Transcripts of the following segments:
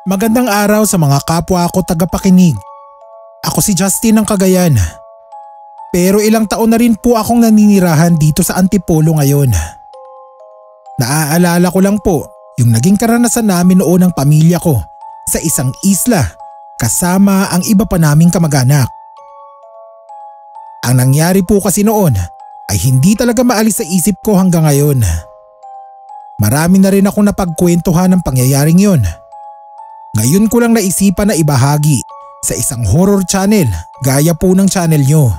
Magandang araw sa mga kapwa ko tagapakinig. Ako si Justin ng Cagayan. Pero ilang taon na rin po akong naninirahan dito sa Antipolo ngayon. Naaalala ko lang po yung naging karanasan namin noon ng pamilya ko sa isang isla kasama ang iba pa naming kamag-anak. Ang nangyari po kasi noon ay hindi talaga maalis sa isip ko hanggang ngayon. Marami na rin akong napagkwentuhan ng pangyayaring yon. Ngayon ko lang naisipan na ibahagi sa isang horror channel gaya po ng channel nyo.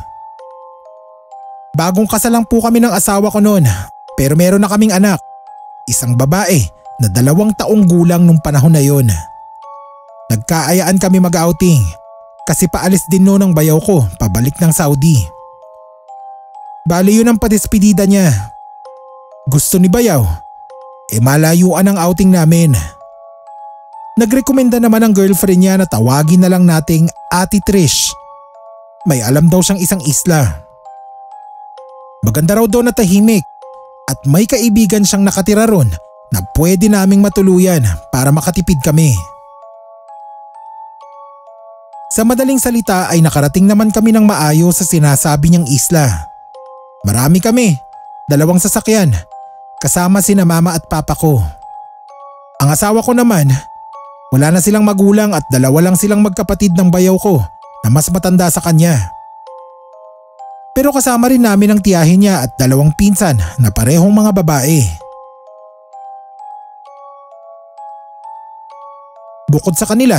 Bagong kasal lang po kami ng asawa ko noon pero meron na kaming anak, isang babae na 2 taong gulang nung panahon na yon. Nagkaayaan kami mag-outing kasi paalis din noon ang bayaw ko pabalik ng Saudi. Bali yun ang padespedida niya. Gusto ni bayaw, malayuan ang outing namin. Nagrekomenda naman ang girlfriend niya na tawagin na lang nating Ate Trish. May alam daw siyang isang isla. Maganda raw doon na tahimik at may kaibigan siyang nakatira ron na pwede naming matuluyan para makatipid kami. Sa madaling salita ay nakarating naman kami ng maayos sa sinasabi niyang isla. Marami kami, 2 sasakyan, kasama sina mama at papa ko. Ang asawa ko naman, wala na silang magulang at 2 lang silang magkapatid ng bayaw ko na mas matanda sa kanya. Pero kasama rin namin ang tiyahin niya at 2 pinsan na parehong mga babae. Bukod sa kanila,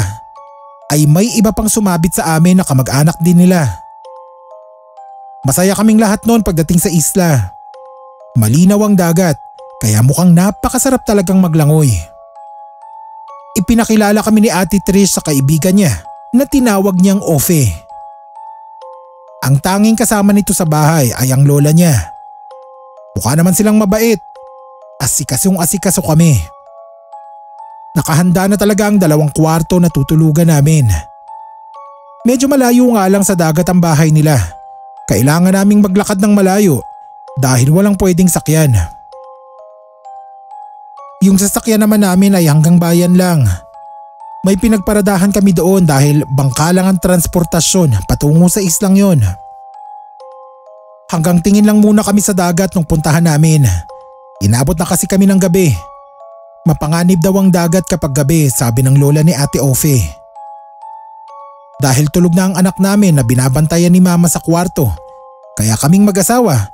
ay may iba pang sumabit sa amin na kamag-anak din nila. Masaya kaming lahat noon pagdating sa isla. Malinaw ang dagat kaya mukhang napakasarap talagang maglangoy. Ipinakilala kami ni Ate Trish sa kaibigan niya na tinawag niyang Ofe. Ang tanging kasama nito sa bahay ay ang lola niya. Mukha naman silang mabait. Asikaso kami. Nakahanda na talaga ang 2 kwarto na tutulugan namin. Medyo malayo nga lang sa dagat ang bahay nila. Kailangan naming maglakad ng malayo dahil walang pwedeng sakyan. Yung sasakyan naman namin ay hanggang bayan lang. May pinagparadahan kami doon dahil bangka lang ang transportasyon patungo sa islang yon. Hanggang tingin lang muna kami sa dagat nung puntahan namin. Inabot na kasi kami ng gabi. Mapanganib daw ang dagat kapag gabi, sabi ng lola ni Ate Ofe. Dahil tulog na ang anak namin na binabantayan ni mama sa kwarto, kaya kaming mag-asawa,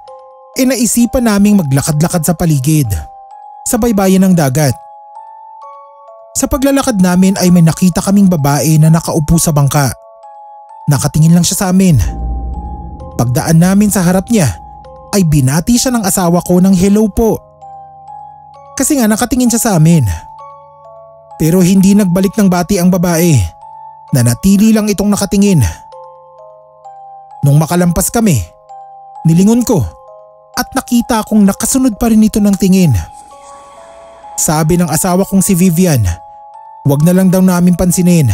naisipan naming maglakad-lakad sa paligid, sa baybayin ng dagat. Sa paglalakad namin ay may nakita kaming babae na nakaupo sa bangka. Nakatingin lang siya sa amin. Pagdaan namin sa harap niya ay binati siya ng asawa ko ng hello po. Kasi nga nakatingin siya sa amin. Pero hindi nagbalik ng bati ang babae. Nanatili lang itong nakatingin. Nung makalampas kami, nilingon ko at nakita akong nakasunod pa rin ito ng tingin. Sabi ng asawa kong si Vivian, wag na lang daw namin pansinin.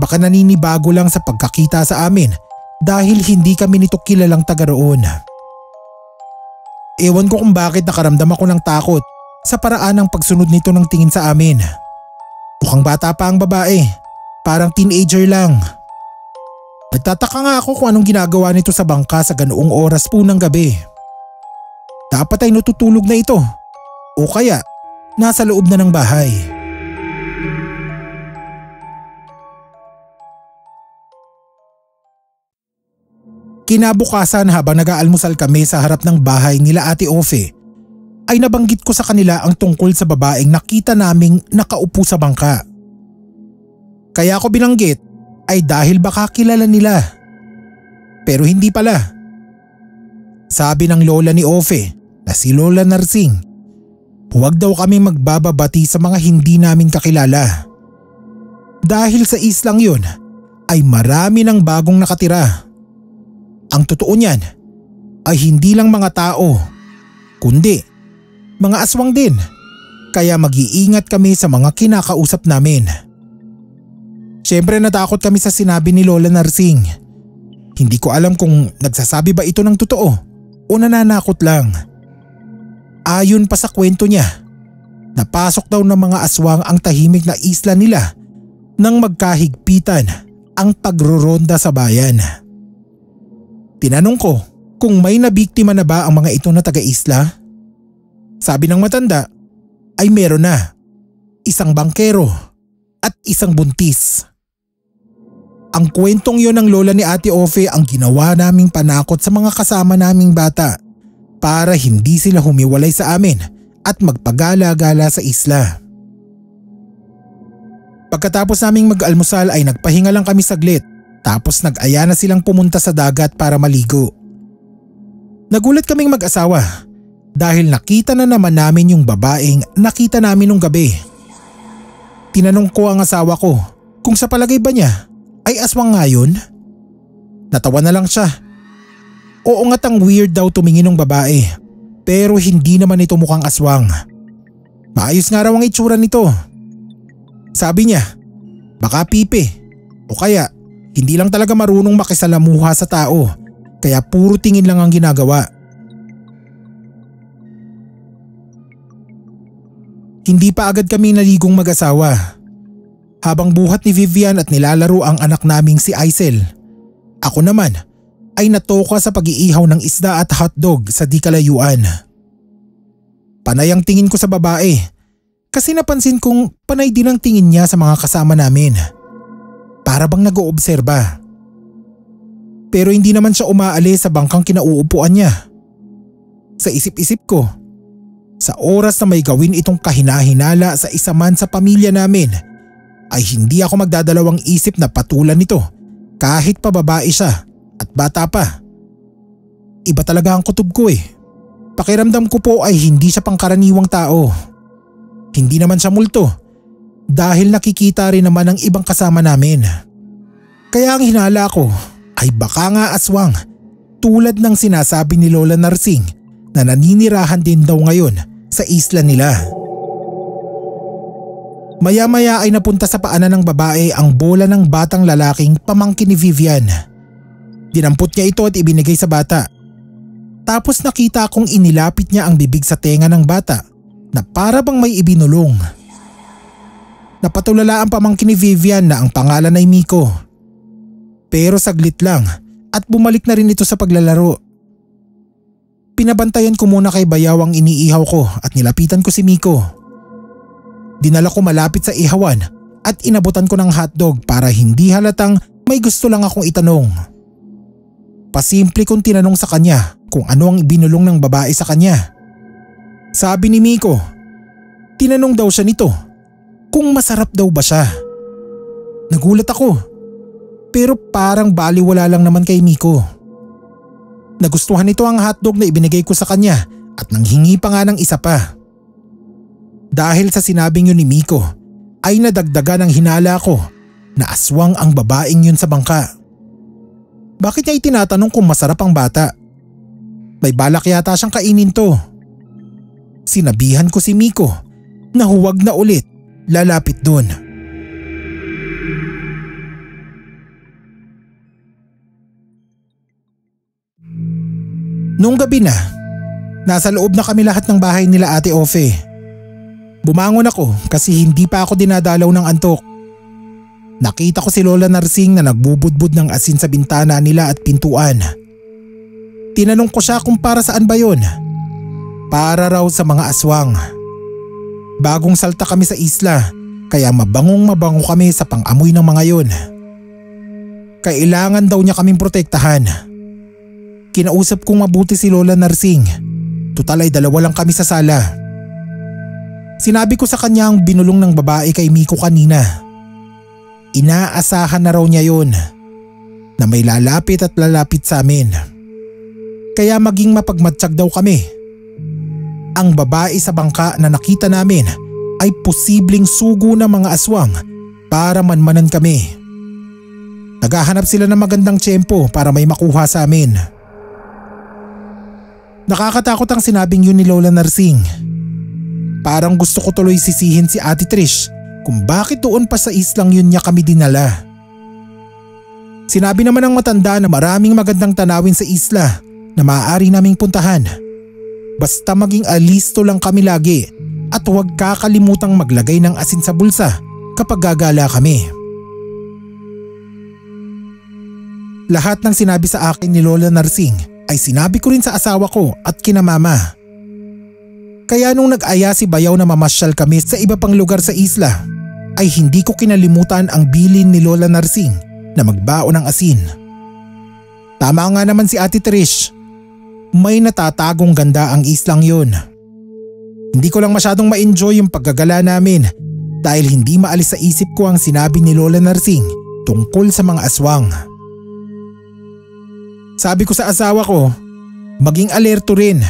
Baka naninibago lang sa pagkakita sa amin dahil hindi kami nito kilalang taga roon. Ewan ko kung bakit nakaramdam ako ng takot sa paraan ng pagsunod nito ng tingin sa amin. Mukhang bata pa ang babae, parang teenager lang. Nagtataka nga ako kung anong ginagawa nito sa bangka sa ganoong oras po ng gabi. Dapat ay natutulog na ito o kaya nasa loob na ng bahay. Kinabukasan habang nag-aalmusal kami sa harap ng bahay nila Ate Ofe, ay nabanggit ko sa kanila ang tungkol sa babaeng nakita naming nakaupo sa bangka. Kaya ako binanggit ay dahil baka kilala nila. Pero hindi pala. Sabi ng lola ni Ofe na si Lola Narsing, huwag daw kami magbababati sa mga hindi namin kakilala. Dahil sa islang yun ay marami ng bagong nakatira. Ang totoo niyan ay hindi lang mga tao, kundi mga aswang din. Kaya mag-iingat kami sa mga kinakausap namin. Siyempre natakot kami sa sinabi ni Lola Narsing. Hindi ko alam kung nagsasabi ba ito ng totoo o nananakot lang. Ayon pa sa kwento niya, napasok daw ng mga aswang ang tahimik na isla nila nang magkahigpitan ang pagroronda sa bayan. Tinanong ko kung may nabiktima na ba ang mga ito na taga-isla. Sabi ng matanda ay meron na, isang bangkero at isang buntis. Ang kwentong yon ng lola ni Ate Ofe ang ginawa naming panakot sa mga kasama naming bata para hindi sila humiwalay sa amin at magpagala-gala sa isla. Pagkatapos naming mag-almusal ay nagpahinga lang kami saglit tapos nag-aya na silang pumunta sa dagat para maligo. Nagulat kaming mag-asawa dahil nakita na naman namin yung babaeng nakita namin nung gabi. Tinanong ko ang asawa ko kung sa palagay ba niya ay aswang nga yun. Natawa na lang siya. Oo nga't ang weird daw tumingin ng babae pero hindi naman ito mukhang aswang. Maayos nga raw ang itsura nito. Sabi niya, baka pipi o kaya hindi lang talaga marunong makisalamuha sa tao kaya puro tingin lang ang ginagawa. Hindi pa agad kami naligong mag-asawa. Habang buhat ni Vivian at nilalaro ang anak naming si Aisel, ako naman ay natoka sa pag-iihaw ng isda at hotdog sa di kalayuan. Panay ang tingin ko sa babae kasi napansin kong panay din ang tingin niya sa mga kasama namin. Para bang nag-oobserba. Pero hindi naman siya umaalis sa bangkang kinauupuan niya. Sa isip-isip ko, sa oras na may gawin itong kahinahinala sa isa man sa pamilya namin, ay hindi ako magdadalawang isip na patulan nito kahit pa babae siya at bata pa. Iba talaga ang kutob ko eh. Pakiramdam ko po ay hindi siya pangkaraniwang tao. Hindi naman siya multo dahil nakikita rin naman ang ibang kasama namin. Kaya ang hinala ko ay baka nga aswang tulad ng sinasabi ni Lola Narsing na naninirahan din daw ngayon sa isla nila. Maya-maya ay napunta sa paanan ng babae ang bola ng batang lalaking pamangkin ni Vivian. Dinampot niya ito at ibinigay sa bata. Tapos nakita kong inilapit niya ang bibig sa tenga ng bata na para bang may ibinulong. Napatulala ang pamangkin ni Vivian na ang pangalan ay Miko. Pero saglit lang at bumalik na rin ito sa paglalaro. Pinabantayan ko muna kay Bayaw ang iniihaw ko at nilapitan ko si Miko. Dinala ko malapit sa ihawan at inabutan ko ng hotdog para hindi halatang may gusto lang akong itanong. Pasimple kong tinanong sa kanya kung ano ang ibinulong ng babae sa kanya. Sabi ni Miko, tinanong daw siya nito kung masarap daw ba siya. Nagulat ako pero parang baliwala lang naman kay Miko. Nagustuhan nito ang hotdog na ibinigay ko sa kanya at nanghingi pa nga ng isa pa. Dahil sa sinabing yun ni Miko ay nadagdagan ang hinala ko na aswang ang babaeng yun sa bangka. Bakit niya itinatanong kung masarap ang bata? May balak yata siyang kainin to. Sinabihan ko si Miko na huwag na ulit lalapit doon. Nung gabi na, nasa loob na kami lahat ng bahay nila Ate Ofe. Bumangon ako kasi hindi pa ako dinadalaw ng antok. Nakita ko si Lola Narsing na nagbubudbud ng asin sa bintana nila at pintuan. Tinanong ko siya kung para saan ba yun. Para raw sa mga aswang. Bagong salta kami sa isla kaya mabango kami sa pang-amoy ng mga yun. Kailangan daw niya kaming protektahan. Kinausap kong mabuti si Lola Narsing. Tutal ay 2 lang kami sa sala. Sinabi ko sa kanya ang binulong ng babae kay Miko kanina. Inaasahan na raw niya yun na may lalapit at lalapit sa amin. Kaya maging mapagmatsyag daw kami. Ang babae sa bangka na nakita namin ay posibleng sugo ng mga aswang para manmanan kami. Naghahanap sila ng magandang tiyempo para may makuha sa amin. Nakakatakot ang sinabing yun ni Lola Narsing. Parang gusto ko tuloy sisihin si Ate Trish kung bakit doon pa sa islang yun niya kami dinala. Sinabi naman ng matanda na maraming magandang tanawin sa isla na maaari naming puntahan. Basta maging alisto lang kami lagi at huwag kakalimutang maglagay ng asin sa bulsa kapag gagala kami. Lahat ng sinabi sa akin ni Lola Narsing ay sinabi ko rin sa asawa ko at kina mama. Kaya nung nag-aya si Bayaw na mamasyal kami sa iba pang lugar sa isla, ay hindi ko kinalimutan ang bilin ni Lola Narsing na magbaon ng asin. Tama nga naman si Ate Trish, may natatagong ganda ang islang yun. Hindi ko lang masyadong ma-enjoy yung paggagala namin dahil hindi maalis sa isip ko ang sinabi ni Lola Narsing tungkol sa mga aswang. Sabi ko sa asawa ko, maging alerto rin.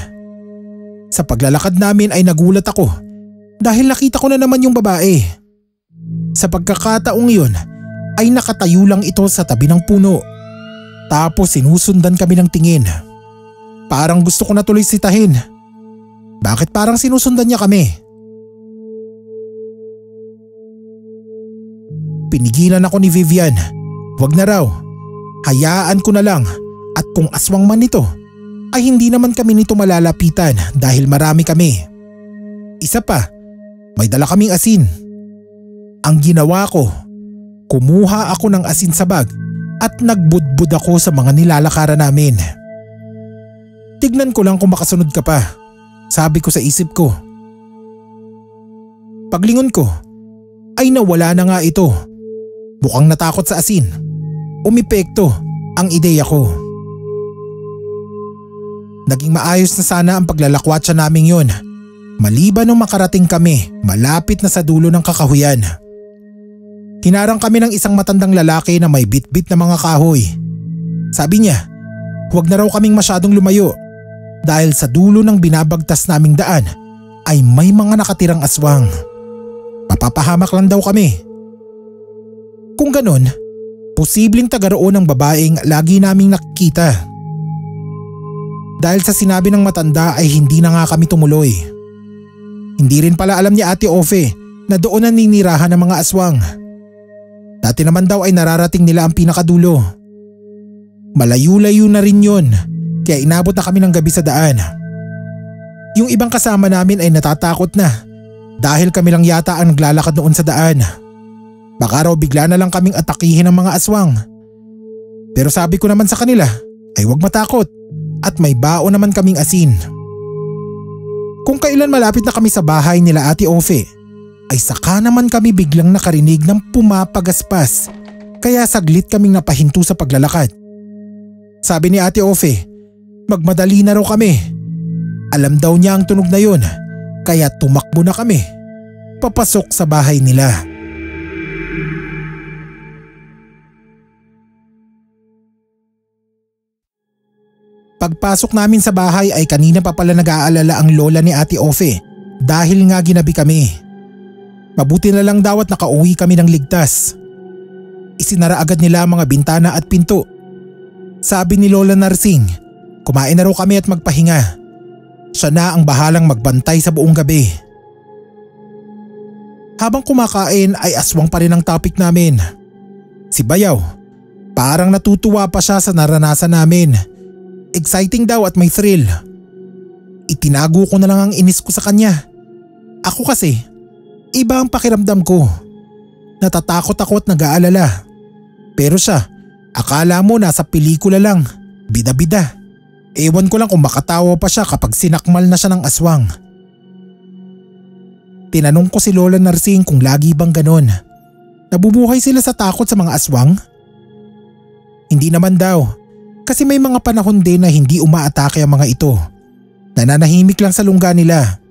Sa paglalakad namin ay nagulat ako dahil nakita ko na naman yung babae. Sa pagkakataong yun ay nakatayo lang ito sa tabi ng puno. Tapos sinusundan kami ng tingin. Parang gusto ko na tuloy sitahin. Bakit parang sinusundan niya kami? Pinigilan ako ni Vivian. Wag na raw. Hayaan ko na lang. At kung aswang man ito, ay hindi naman kami nito malalapitan dahil marami kami. Isa pa, may dala kaming asin. Ang ginawa ko, kumuha ako ng asin sa bag at nagbudbud ako sa mga nilalakaran namin. Tignan ko lang kung makasunod ka pa, sabi ko sa isip ko. Paglingon ko, ay nawala na nga ito. Mukhang natakot sa asin. Umipekto ang ideya ko. Naging maayos na sana ang paglalakwatsa naming yun. Maliban nung makarating kami, malapit na sa dulo ng kakahuyan. Hinarang kami ng isang matandang lalaki na may bit-bit na mga kahoy. Sabi niya, huwag na raw kaming masyadong lumayo dahil sa dulo ng binabagtas naming daan ay may mga nakatirang aswang. Mapapahamak lang daw kami. Kung ganon, posibleng taga roon ang babaeng lagi naming nakikita. Dahil sa sinabi ng matanda ay hindi na nga kami tumuloy. Hindi rin pala alam ni Ate Ofe na doon naninirahan ng mga aswang. Dati naman daw ay nararating nila ang pinakadulo. Malayo-layo na rin yun kaya inabot na kami ng gabi sa daan. Yung ibang kasama namin ay natatakot na dahil kami lang yata ang naglalakad noon sa daan. Baka raw bigla na lang kaming atakihin ng mga aswang. Pero sabi ko naman sa kanila ay huwag matakot. At may baon naman kaming asin. Kung kailan malapit na kami sa bahay nila Ate Ofe, ay saka naman kami biglang nakarinig ng pumapagaspas kaya saglit kaming napahinto sa paglalakad. Sabi ni Ate Ofe, magmadali na raw kami. Alam daw niya ang tunog na yun kaya tumakbo na kami papasok sa bahay nila. Pagpasok namin sa bahay ay kanina pa pala nag-aalala ang lola ni Ate Ofe dahil nga ginabi kami. Mabuti na lang daw at nakauwi kami ng ligtas. Isinara agad nila ang mga bintana at pinto. Sabi ni Lola Narsing, kumain na raw kami at magpahinga. Siya na ang bahalang magbantay sa buong gabi. Habang kumakain ay aswang pa rin ang topic namin. Si Bayaw, parang natutuwa pa siya sa naranasan namin. Exciting daw at may thrill. Itinago ko na lang ang inis ko sa kanya. Ako kasi, iba ang pakiramdam ko. Natatakot ako at nag-aalala. Pero siya, akala mo nasa pelikula lang, bida-bida. Ewan ko lang kung makatawa pa siya kapag sinakmal na siya ng aswang. Tinanong ko si Lola Narsing kung lagi bang ganon. Nabubuhay sila sa takot sa mga aswang? Hindi naman daw. Kasi may mga panahon din na hindi umaatake ang mga ito. Nananahimik lang sa lungga nila.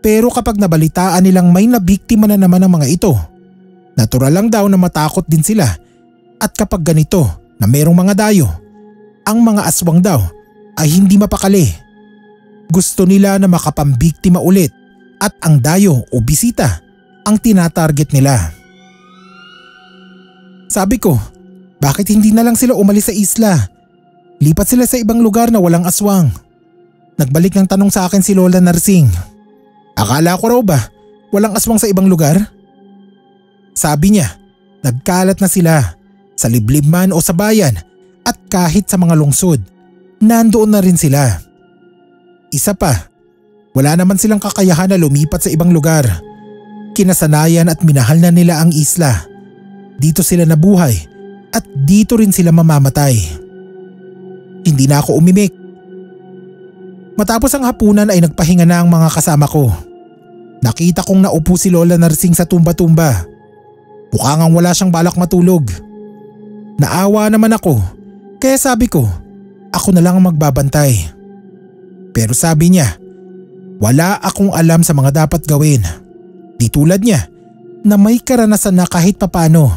Pero kapag nabalitaan nilang may nabiktima na naman ang mga ito, natural lang daw na matakot din sila. At kapag ganito na merong mga dayo, ang mga aswang daw ay hindi mapakali. Gusto nila na makapambiktima ulit at ang dayo o bisita ang tinatarget nila. Sabi ko, bakit hindi na lang sila umalis sa isla? Lipat sila sa ibang lugar na walang aswang. Nagbalik ng tanong sa akin si Lola Narsing. Akala ko raw ba walang aswang sa ibang lugar? Sabi niya, nagkalat na sila sa liblib man o sa bayan at kahit sa mga lungsod, nandoon na rin sila. Isa pa, wala naman silang kakayahan na lumipat sa ibang lugar. Kinasanayan at minahal na nila ang isla. Dito sila nabuhay at dito rin sila mamamatay. Hindi na ako umimik. Matapos ang hapunan ay nagpahinga na ang mga kasama ko. Nakita kong naupo si Lola Narsing sa tumba-tumba. Mukha ngang wala siyang balak matulog. Naawa naman ako, kaya sabi ko, ako na lang ang magbabantay. Pero sabi niya, wala akong alam sa mga dapat gawin. Di tulad niya na may karanasan na kahit papano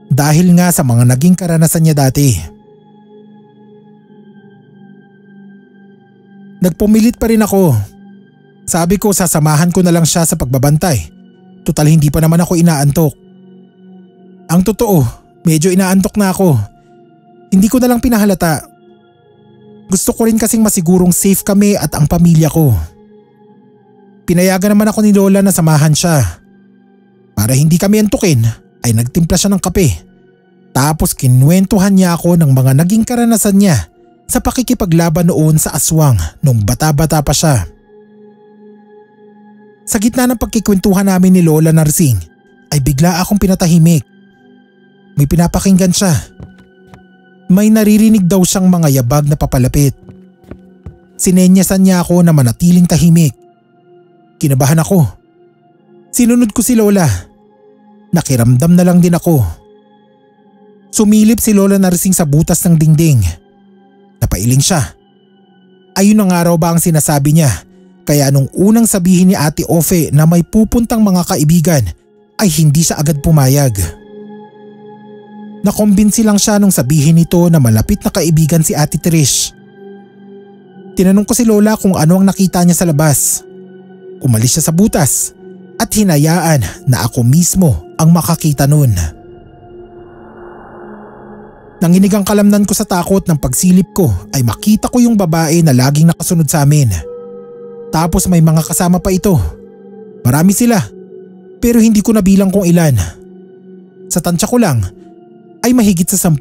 dahil nga sa mga naging karanasan niya dati. Nagpumilit pa rin ako. Sabi ko sasamahan ko na lang siya sa pagbabantay. Tutal hindi pa naman ako inaantok. Ang totoo, medyo inaantok na ako. Hindi ko na lang pinahalata. Gusto ko rin kasing masigurong safe kami at ang pamilya ko. Pinayagan naman ako ni Lola na samahan siya. Para hindi kami antukin ay nagtimpla siya ng kape. Tapos kinwentuhan niya ako ng mga naging karanasan niya sa pakikipaglaban noon sa aswang nung bata-bata pa siya. Sa gitna ng pagkikwentuhan namin ni Lola Narsing ay bigla akong pinatahimik. May pinapakinggan siya. May naririnig daw siyang mga yabag na papalapit. Sinenyasan niya ako na manatiling tahimik. Kinabahan ako. Sinunod ko si Lola. Nakiramdam na lang din ako. Sumilip si Lola Narsing sa butas ng dingding. Napailing siya. Ayun na nga raw ba ang sinasabi niya, kaya nung unang sabihin ni Ate Ofe na may pupuntang mga kaibigan ay hindi siya agad pumayag. Nakumbinsi lang siya nung sabihin nito na malapit na kaibigan si Ate Trish. Tinanong ko si Lola kung ano ang nakita niya sa labas. Umalis siya sa butas at hinayaan na ako mismo ang makakita nun. Nanginig ang kalamnan ko sa takot ng pagsilip ko ay makita ko yung babae na laging nakasunod sa amin. Tapos may mga kasama pa ito. Marami sila, pero hindi ko nabilang kung ilan. Sa tansya ko lang ay mahigit sa 10.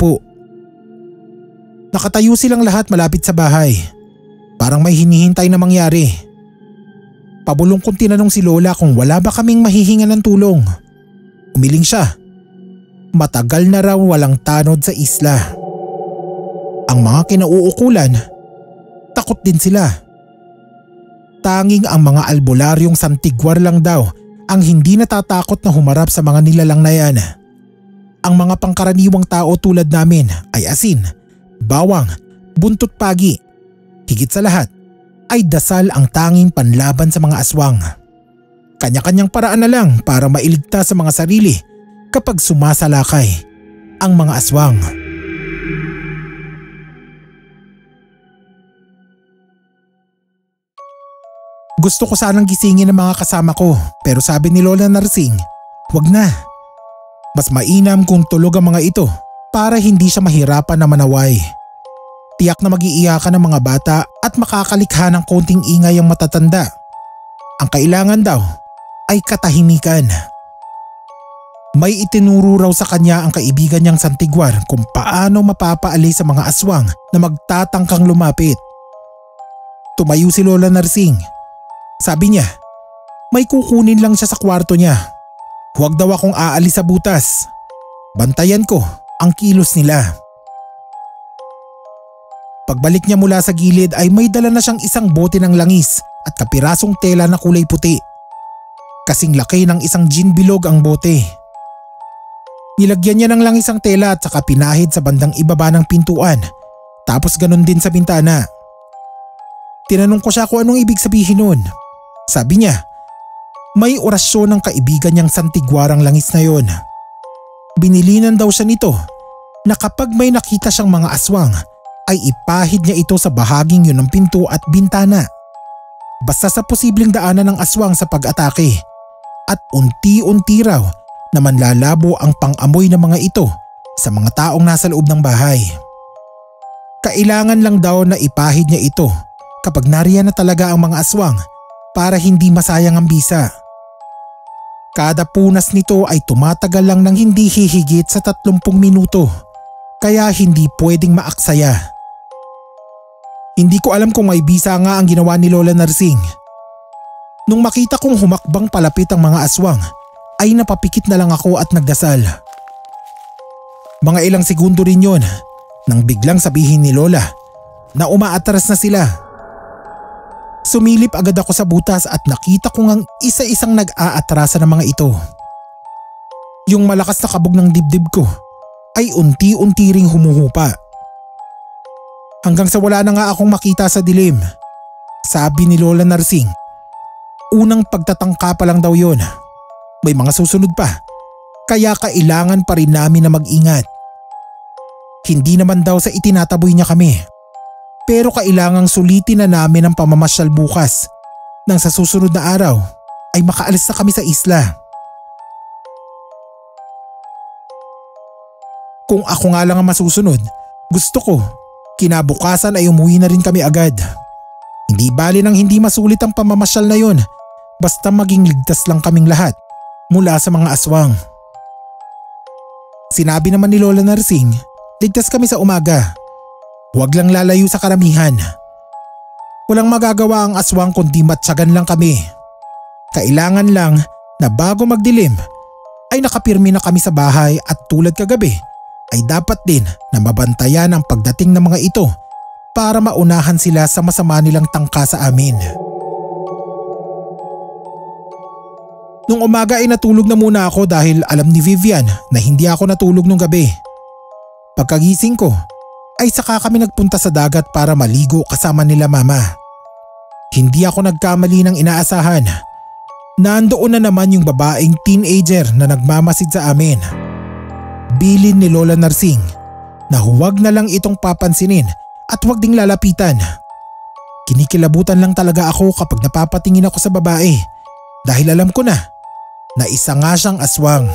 Nakatayo silang lahat malapit sa bahay. Parang may hinihintay na mangyari. Pabulong kong tinanong si Lola kung wala ba kaming mahihingan ng tulong. Umiling siya. Matagal na raw walang tanod sa isla. Ang mga kinauukulan, takot din sila. Tanging ang mga albularyong santigwar lang daw ang hindi natatakot na humarap sa mga nilalang na yan. Ang mga pangkaraniwang tao tulad namin ay asin, bawang, buntot pagi. Higit sa lahat ay dasal ang tanging panlaban sa mga aswang. Kanya-kanyang paraan na lang para mailigtas sa mga sarili kapag sumasalakay ang mga aswang. Gusto ko sanang gisingin ang mga kasama ko pero sabi ni Lola Narsing, wag na. Mas mainam kung tulog ang mga ito para hindi siya mahirapan na manaway. Tiyak na mag-iiyakan ng mga bata at makakalikha ng konting ingay ang matatanda. Ang kailangan daw ay katahimikan. May itinuro raw sa kanya ang kaibigan niyang santigwar kung paano mapapaalis sa mga aswang na magtatangkang lumapit. Tumayo si Lola Narsing. Sabi niya, may kukunin lang siya sa kwarto niya. Huwag daw akong aalis sa butas. Bantayan ko ang kilos nila. Pagbalik niya mula sa gilid ay may dala na siyang isang bote ng langis at kapirasong tela na kulay puti. Kasing laki ng isang gin bilog ang bote. Nilagyan niya ng langis ang tela at saka pinahid sa bandang ibaba ng pintuan, tapos ganun din sa bintana. Tinanong ko siya kung anong ibig sabihin nun. Sabi niya, may orasyon ng kaibigan niyang santigwarang langis na yon. Binilinan daw siya nito na kapag may nakita siyang mga aswang ay ipahid niya ito sa bahaging yun ng pinto at bintana. Basta sa posibleng daanan ng aswang sa pag-atake at unti-unti raw na manlalabo ang pang-amoy ng mga ito sa mga taong nasa loob ng bahay. Kailangan lang daw na ipahid niya ito kapag nariyan na talaga ang mga aswang para hindi masayang ang bisa. Kada punas nito ay tumatagal lang ng hindi hihigit sa 30 minuto kaya hindi pwedeng maaksaya. Hindi ko alam kung may bisa nga ang ginawa ni Lola Narsing. Nung makita kong humakbang palapit ang mga aswang ay napapikit na lang ako at nagdasal. Mga ilang segundo rin yun nang biglang sabihin ni Lola na umaatras na sila. Sumilip agad ako sa butas at nakita ko ngang isa-isang nag-aatrasa ng mga ito. Yung malakas na kabog ng dibdib ko ay unti-unti ring humuhupa. Hanggang sa wala na nga akong makita sa dilim. Sabi ni Lola Narsing, unang pagtatangka pa lang daw yun. May mga susunod pa, kaya kailangan pa rin namin na mag-ingat. Hindi naman daw sa itinataboy niya kami, pero kailangang sulitin na namin ang pamamasyal bukas nang sa susunod na araw ay makaalis na kami sa isla. Kung ako nga lang ang masusunod, gusto ko kinabukasan ay umuwi na rin kami agad. Hindi bali nang hindi masulit ang pamamasyal na yon, basta maging ligtas lang kaming lahat mula sa mga aswang. Sinabi naman ni Lola Narsing, ligtas kami sa umaga. Huwag lang lalayo sa karamihan. Walang magagawa ang aswang kundi matyagan lang kami. Kailangan lang na bago magdilim ay nakapirmi na kami sa bahay at tulad kagabi ay dapat din na mabantayan ang pagdating ng mga ito para maunahan sila sa masama nilang tangka sa amin. Nung umaga ay natulog na muna ako dahil alam ni Vivian na hindi ako natulog nung gabi. Pagkagising ko ay saka kami nagpunta sa dagat para maligo kasama nila mama. Hindi ako nagkamali ng inaasahan. Nandoon na naman yung babaeng teenager na nagmamasid sa amin. Bilin ni Lola Narsing na huwag na lang itong papansinin at huwag ding lalapitan. Kinikilabutan lang talaga ako kapag napapatingin ako sa babae dahil alam ko na isa nga siyang aswang.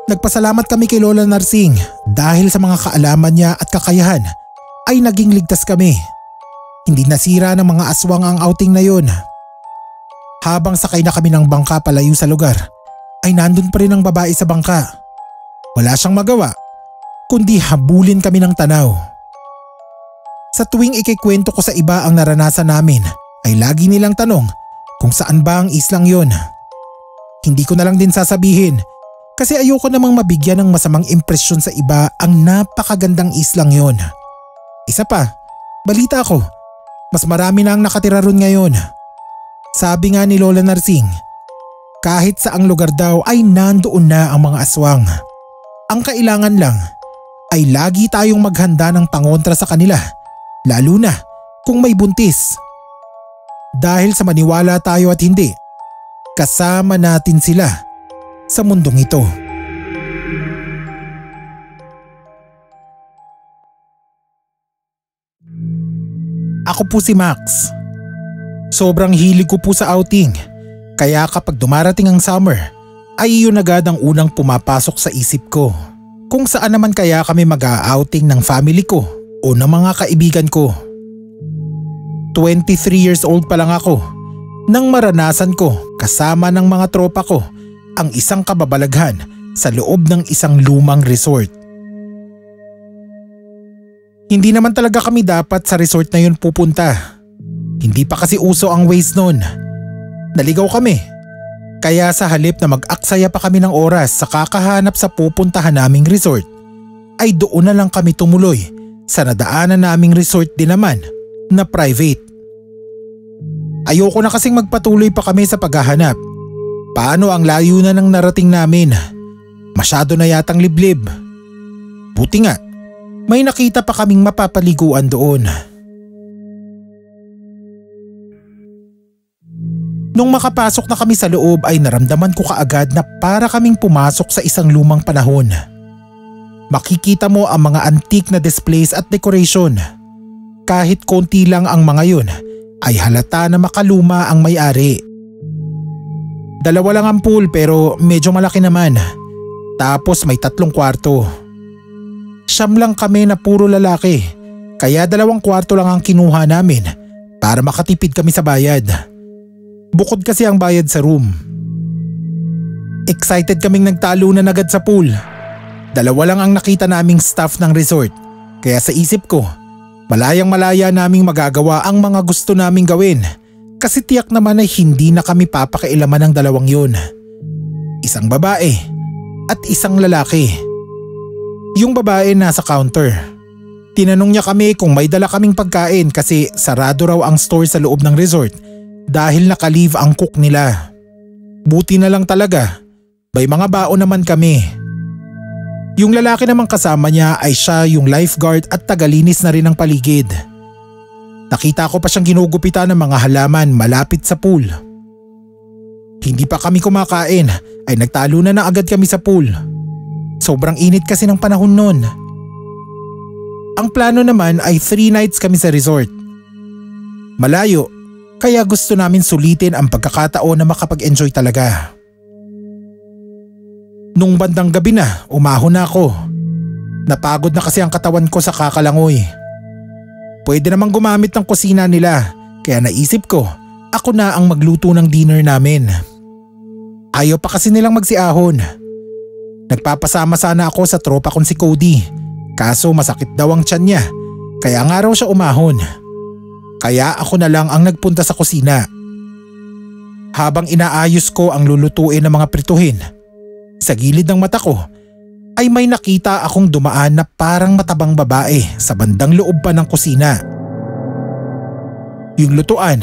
Nagpasalamat kami kay Lola Narsing dahil sa mga kaalaman niya at kakayahan ay naging ligtas kami. Hindi nasira ng mga aswang ang outing na yun. Habang sakay na kami ng bangka palayo sa lugar ay nandun pa rin ang babae sa bangka. Wala siyang magawa kundi habulin kami ng tanaw. Sa tuwing ikikwento ko sa iba ang naranasan namin ay lagi nilang tanong kung saan ba ang islang yon. Hindi ko na lang din sasabihin kasi ayoko namang mabigyan ng masamang impresyon sa iba ang napakagandang islang yon. Isa pa, balita ko, mas marami na ang nakatira ron ngayon. Sabi nga ni Lola Narsing, kahit saang lugar daw ay nandoon na ang mga aswang. Ang kailangan lang ay lagi tayong maghanda ng pangontra sa kanila, lalo na kung may buntis. Dahil sa maniwala tayo at hindi, kasama natin sila sa mundong ito. Ako po si Max. Sobrang hilig ko po sa outing, kaya kapag dumarating ang summer ay iyon agad ang unang pumapasok sa isip ko. Kung saan naman kaya kami mag-outing ng family ko o ng mga kaibigan ko. 23 years old pa lang ako nang maranasan ko kasama ng mga tropa ko ang isang kababalaghan sa loob ng isang lumang resort. Hindi naman talaga kami dapat sa resort na yun pupunta. Hindi pa kasi uso ang Waze noon. Naligaw kami. Kaya sa halip na mag-aksaya pa kami ng oras sa kakahanap sa pupuntahan naming resort, ay doon na lang kami tumuloy sa nadaanan naming resort din naman na private. Ayoko na kasing magpatuloy pa kami sa paghahanap. Paano ang layo na ng narating namin? Masyado na yatang liblib. Buti nga, may nakita pa kaming mapapaliguan doon. Nung makapasok na kami sa loob ay naramdaman ko kaagad na para kaming pumasok sa isang lumang panahon. Makikita mo ang mga antique na displays at decoration. Kahit konti lang ang mga yun, ay halata na makaluma ang may-ari. Dalawa lang ang pool pero medyo malaki naman. Tapos may 3 kwarto. Siyam lang kami na puro lalaki, kaya 2 kwarto lang ang kinuha namin para makatipid kami sa bayad. Bukod kasi ang bayad sa room. Excited kaming nagtalunan agad sa pool. 2 lang ang nakita naming staff ng resort, kaya sa isip ko, malayang malaya naming magagawa ang mga gusto naming gawin kasi tiyak naman ay hindi na kami papakailaman ng 2 yun. Isang babae at isang lalaki. Yung babae nasa counter. Tinanong niya kami kung may dala kaming pagkain kasi sarado raw ang store sa loob ng resort dahil naka-leave ang cook nila. Buti na lang talaga, may mga baon naman kami. Yung lalaki namang kasama niya ay siya yung lifeguard at tagalinis na rin ng paligid. Nakita ko pa siyang ginugupitan ng mga halaman malapit sa pool. Hindi pa kami kumakain ay nagtalunan na agad kami sa pool. Sobrang init kasi ng panahon nun. Ang plano naman ay 3 nights kami sa resort. Malayo, kaya gusto namin sulitin ang pagkakataon na makapag-enjoy talaga. Nung bandang gabi na, umahon na ako. Napagod na kasi ang katawan ko sa kakalangoy. Pwede namang gumamit ng kusina nila kaya naisip ko ako na ang magluto ng dinner namin. Ayaw pa kasi nilang magsiahon. Nagpapasama sana ako sa tropa kong si Cody kaso masakit daw ang tiyan niya kaya nga raw siya umahon. Kaya ako na lang ang nagpunta sa kusina. Habang inaayos ko ang lulutuin ng mga prituhin, sa gilid ng mata ko ay may nakita akong dumaan na parang matabang babae sa bandang loob pa ng kusina. Yung lutuan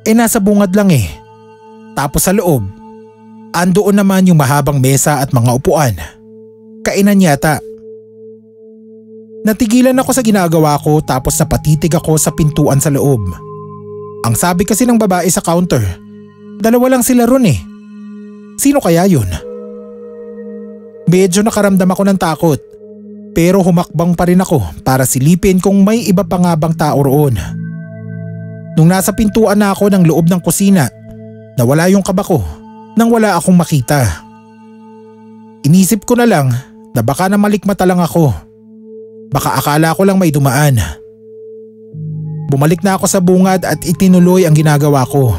nasa bungad lang Tapos sa loob, andoon naman yung mahabang mesa at mga upuan. Kainan yata. Natigilan ako sa ginagawa ko tapos napatitig ako sa pintuan sa loob. Ang sabi kasi ng babae sa counter, 2 lang sila ron Sino kaya yun? Medyo nakaramdam ako ng takot pero humakbang pa rin ako para silipin kung may iba pa nga bang tao roon. Nung nasa pintuan na ako ng loob ng kusina, nawala yung kaba ko nang wala akong makita. Inisip ko na lang na baka na malikmata lang ako. Baka akala ko lang may dumaan. Bumalik na ako sa bungad at itinuloy ang ginagawa ko.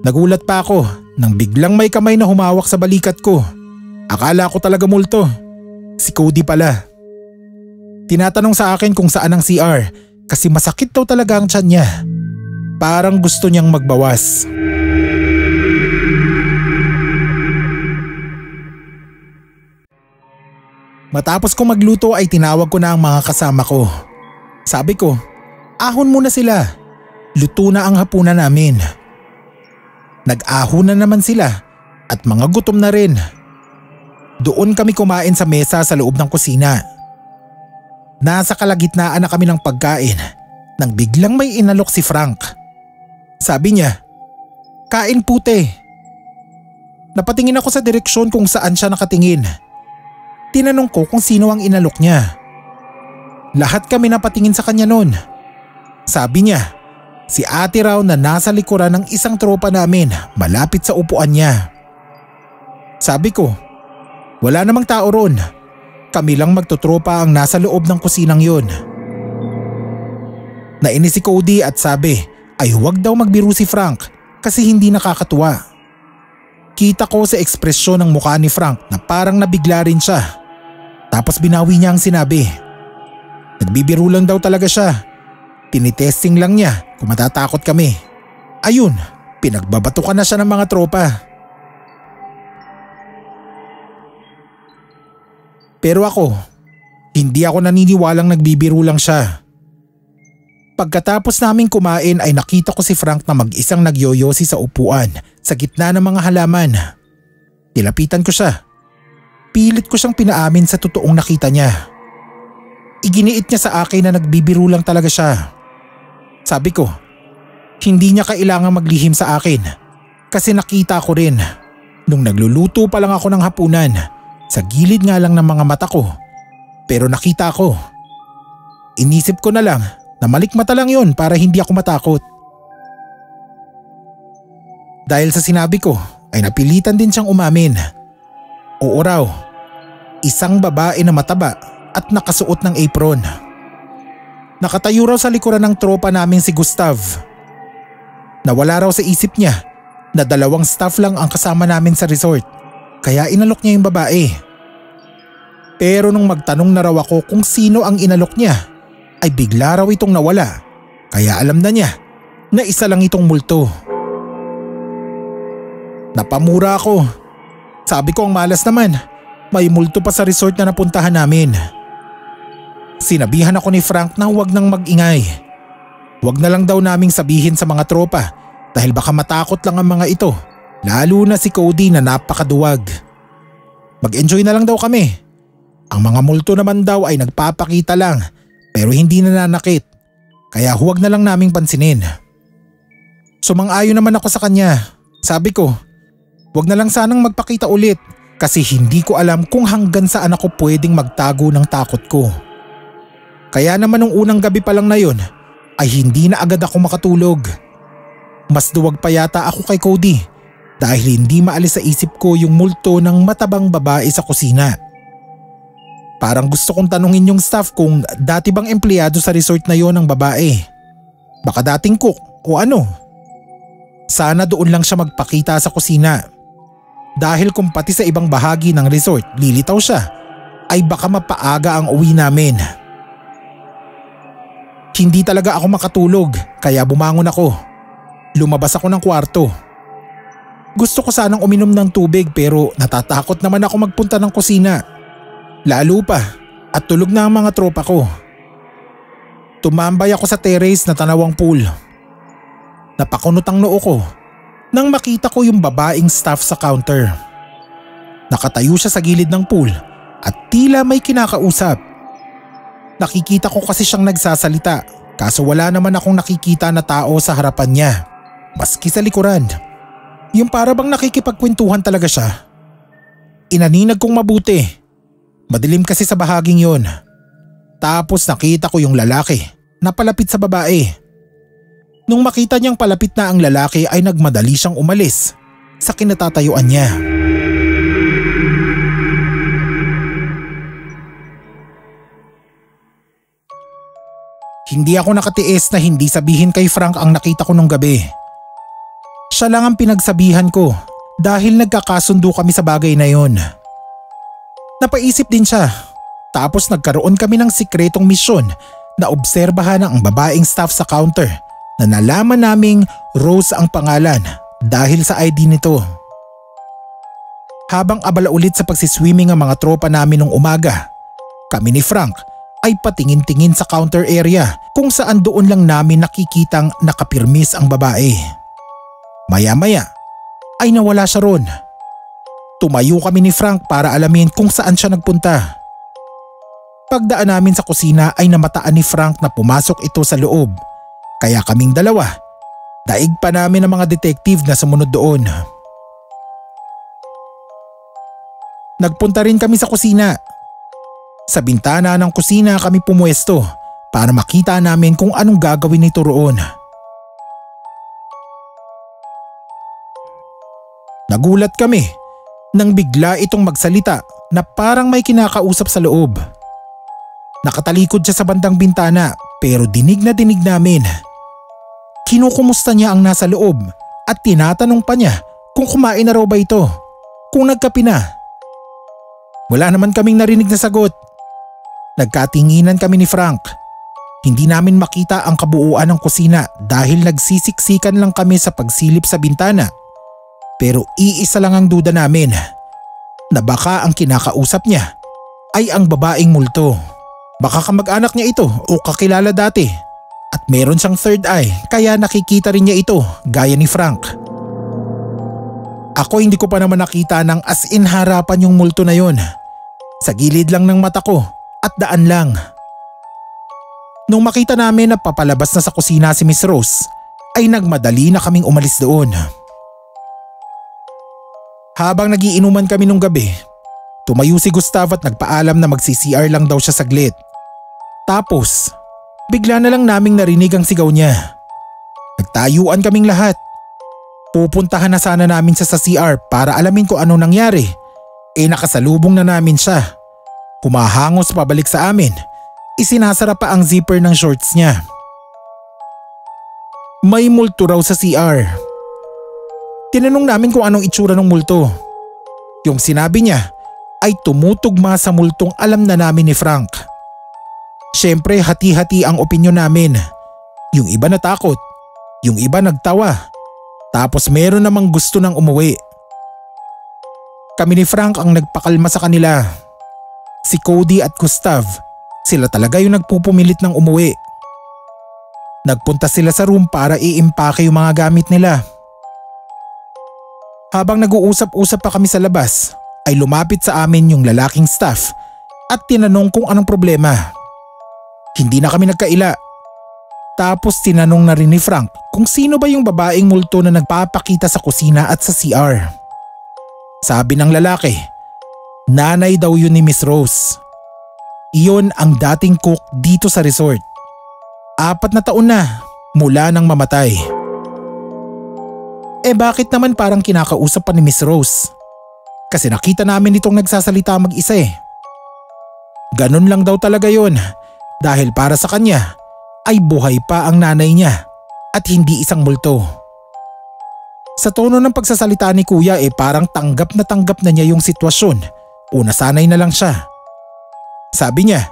Nagulat pa ako nang biglang may kamay na humawak sa balikat ko. Akala ko talaga multo. Si Cody pala. Tinatanong sa akin kung saan ang CR kasi masakit daw talaga ang tiyan niya. Parang gusto niyang magbawas. Matapos kong magluto ay tinawag ko na ang mga kasama ko. Sabi ko, ahon muna sila. Luto na ang hapunan namin. Nag-ahon na naman sila at mga gutom na rin. Doon kami kumain sa mesa sa loob ng kusina. Nasa kalagitnaan na kami ng pagkain nang biglang may inalok si Frank. Sabi niya, "Kain pute." Napatingin ako sa direksyon kung saan siya nakatingin. Tinanong ko kung sino ang inalok niya. Lahat kami napatingin sa kanya noon. Sabi niya, si ate raw na nasa likuran ng isang tropa namin malapit sa upuan niya. Sabi ko, wala namang tao ron. Kami lang magtutropa ang nasa loob ng kusinang yun. Nainis si Cody at sabi ay huwag daw magbiro si Frank kasi hindi nakakatuwa. Kita ko sa ekspresyon ng mukha ni Frank na parang nabigla rin siya. Tapos binawi niya ang sinabi. Nagbibiro lang daw talaga siya. Tinitesting lang niya kung matatakot kami. Ayun, pinagbabatukan na siya ng mga tropa. Pero ako, hindi ako naniniwalang nagbibiro lang siya. Pagkatapos naming kumain ay nakita ko si Frank na mag-isang nagyoyosi sa upuan sa gitna ng mga halaman. Nilapitan ko siya. Pilit ko siyang pinaamin sa totoong nakita niya. Iginiit niya sa akin na nagbibiro lang talaga siya. Sabi ko, hindi niya kailangang maglihim sa akin kasi nakita ko rin nung nagluluto pa lang ako ng hapunan. Sa gilid nga lang ng mga mata ko, pero nakita ko. Inisip ko na lang na malikmata lang yun para hindi ako matakot. Dahil sa sinabi ko ay napilitan din siyang umamin. Oo raw, isang babae na mataba at nakasuot ng apron. Nakatayo raw sa likuran ng tropa naming si Gustav. Nawala raw sa isip niya na 2 staff lang ang kasama namin sa resort. Kaya inalok niya yung babae. Pero nung magtanong na raw ako kung sino ang inalok niya, ay bigla raw itong nawala. Kaya alam na niya na isa lang itong multo. Napamura ako. Sabi ko ang malas naman. May multo pa sa resort na napuntahan namin. Sinabihan ako ni Frank na huwag nang mag-ingay. Huwag na lang daw naming sabihin sa mga tropa dahil baka matakot lang ang mga ito, lalo na si Cody na napakaduwag. Mag-enjoy na lang daw kami. Ang mga multo naman daw ay nagpapakita lang pero hindi nananakit, kaya huwag na lang naming pansinin. Sumang-ayon naman ako sa kanya. Sabi ko, huwag na lang sanang magpakita ulit kasi hindi ko alam kung hanggang saan ako pwedeng magtago ng takot ko. Kaya naman nung unang gabi pa lang na yun ay hindi na agad ako makatulog. Mas duwag pa yata ako kay Cody dahil hindi maalis sa isip ko yung multo ng matabang babae sa kusina. Parang gusto kong tanungin yung staff kung dati bang empleyado sa resort na yon ang babae. Baka dating cook o ano. Sana doon lang siya magpakita sa kusina. Dahil kung pati sa ibang bahagi ng resort lilitaw siya, ay baka mapaaga ang uwi namin. Hindi talaga ako makatulog kaya bumangon ako. Lumabas ako ng kwarto. Gusto ko sanang uminom ng tubig pero natatakot naman ako magpunta ng kusina. Lalo pa at tulog na ang mga tropa ko. Tumambay ako sa terrace na tanawang pool. Napakunot ang noo ko nang makita ko yung babaeng staff sa counter. Nakatayo siya sa gilid ng pool at tila may kinakausap. Nakikita ko kasi siyang nagsasalita kaso wala naman akong nakikita na tao sa harapan niya. Maski sa likuran. Yung para bang nakikipagkwentuhan talaga siya. Inaninag kong mabuti. Madilim kasi sa bahaging yon. Tapos nakita ko yung lalaki na palapit sa babae. Nung makita niyang palapit na ang lalaki ay nagmadali siyang umalis sa kinatatayuan niya. Hindi ako nakatiis na hindi sabihin kay Frank ang nakita ko nung gabi. Siya lang ang pinagsabihan ko dahil nagkakasundo kami sa bagay na yon. Napaisip din siya. Tapos nagkaroon kami ng sikretong misyon na obserbahan ang babaeng staff sa counter na nalaman naming Rose ang pangalan dahil sa ID nito. Habang abala ulit sa pagsiswimming ang mga tropa namin nung umaga, kami ni Frank ay patingin-tingin sa counter area kung saan doon lang namin nakikitang nakapirmis ang babae. Maya-maya ay nawala siya ron. Tumayo kami ni Frank para alamin kung saan siya nagpunta. Pagdaan namin sa kusina ay namataan ni Frank na pumasok ito sa loob. Kaya kaming dalawa, daig pa namin ang mga detective na sumunod doon. Nagpunta rin kami sa kusina. Sa bintana ng kusina kami pumuesto para makita namin kung anong gagawin nito roon. Nagulat kami nang bigla itong magsalita na parang may kinakausap sa loob. Nakatalikod siya sa bandang bintana pero dinig na dinig namin. Kinukumusta niya ang nasa loob at tinatanong pa niya kung kumain na raw ba ito, kung nagkape na. Wala naman kaming narinig na sagot. Nagkatinginan kami ni Frank. Hindi namin makita ang kabuuan ng kusina dahil nagsisiksikan lang kami sa pagsilip sa bintana. Pero iisa lang ang duda namin, na baka ang kinakausap niya ay ang babaeng multo. Baka kamag-anak niya ito o kakilala dati. At meron siyang third eye kaya nakikita rin niya ito gaya ni Frank. Ako hindi ko pa naman nakita ng as in harapan yung multo na yon. Sa gilid lang ng mata ko at daan lang. Nung makita namin na papalabas na sa kusina si Miss Rose, ay nagmadali na kaming umalis doon. Habang nagiinuman kami nung gabi, tumayo si Gustavo at nagpaalam na magsi-CR lang daw siya saglit. Tapos, bigla na lang naming narinig ang sigaw niya. Nagtayuan kaming lahat. Pupuntahan na sana namin siya sa CR para alamin kung ano nangyari. Nakasalubong na namin siya. Humahangos pabalik sa amin. Isinasara pa ang zipper ng shorts niya. May multo raw sa CR. Tinanong namin kung anong itsura ng multo. Yung sinabi niya ay tumutugma sa multong alam na namin ni Frank. Siyempre hati-hati ang opinyon namin. Yung iba natakot, yung iba nagtawa, tapos meron namang gusto nang umuwi. Kami ni Frank ang nagpakalma sa kanila. Si Cody at Gustav, sila talaga yung nagpupumilit ng umuwi. Nagpunta sila sa room para i-impake yung mga gamit nila. Habang nag-uusap-usap pa kami sa labas, ay lumapit sa amin yung lalaking staff at tinanong kung anong problema. Hindi na kami nagkaila. Tapos tinanong na rin ni Frank kung sino ba yung babaeng multo na nagpapakita sa kusina at sa CR. Sabi ng lalaki, nanay daw yun ni Miss Rose. Iyon ang dating cook dito sa resort. 4 na taon na mula nang mamatay. Bakit naman parang kinakausap pa ni Miss Rose? Kasi nakita namin itong nagsasalita mag-isa Ganun lang daw talaga yun dahil para sa kanya ay buhay pa ang nanay niya at hindi isang multo. Sa tono ng pagsasalita ni kuya parang tanggap na niya yung sitwasyon o nasanay na lang siya. Sabi niya,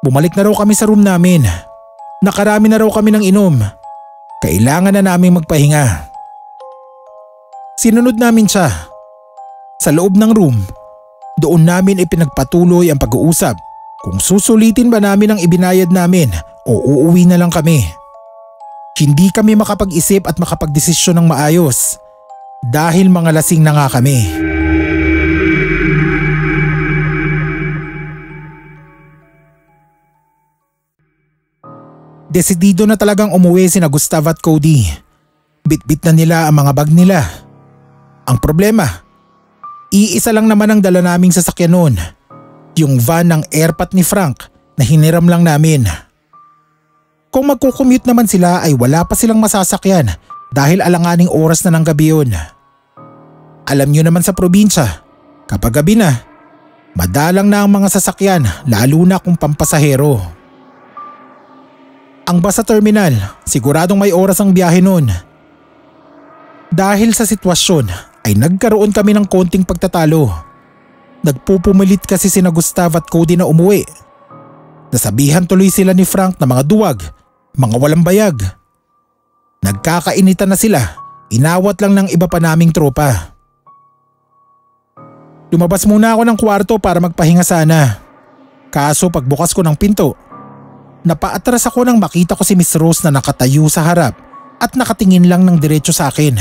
bumalik na raw kami sa room namin. Nakarami na raw kami ng inom. Kailangan na naming magpahinga. Sinunod namin siya. Sa loob ng room, doon namin ipinagpatuloy ang pag-uusap kung susulitin ba namin ang ibinayad namin o uuwi na lang kami. Hindi kami makapag-isip at makapagdesisyon ng maayos dahil mga lasing na nga kami. Desidido na talagang umuwi sina Gustav at Cody. Bit-bit na nila ang mga bag nila. Ang problema, iisa lang naman ang dala naming sasakyan noon. Yung van ng airpat ni Frank na hiniram lang namin. Kung magkukommute naman sila ay wala pa silang masasakyan dahil alanganing oras na ng gabi yun. Alam nyo naman sa probinsya, kapag gabi na, madalang na ang mga sasakyan lalo na kung pampasahero. Ang bus sa terminal, siguradong may oras ang biyahe noon. Dahil sa sitwasyon ay nagkaroon kami ng konting pagtatalo. Nagpupumilit kasi sina Gustav at Cody na umuwi. Nasabihan tuloy sila ni Frank na mga duwag, mga walang bayag. Nagkakainitan na sila, inawat lang ng iba pa naming tropa. Lumabas muna ako ng kwarto para magpahinga sana. Kaso pagbukas ko ng pinto, napaatras ako nang makita ko si Miss Rose na nakatayo sa harap at nakatingin lang ng diretso sa akin.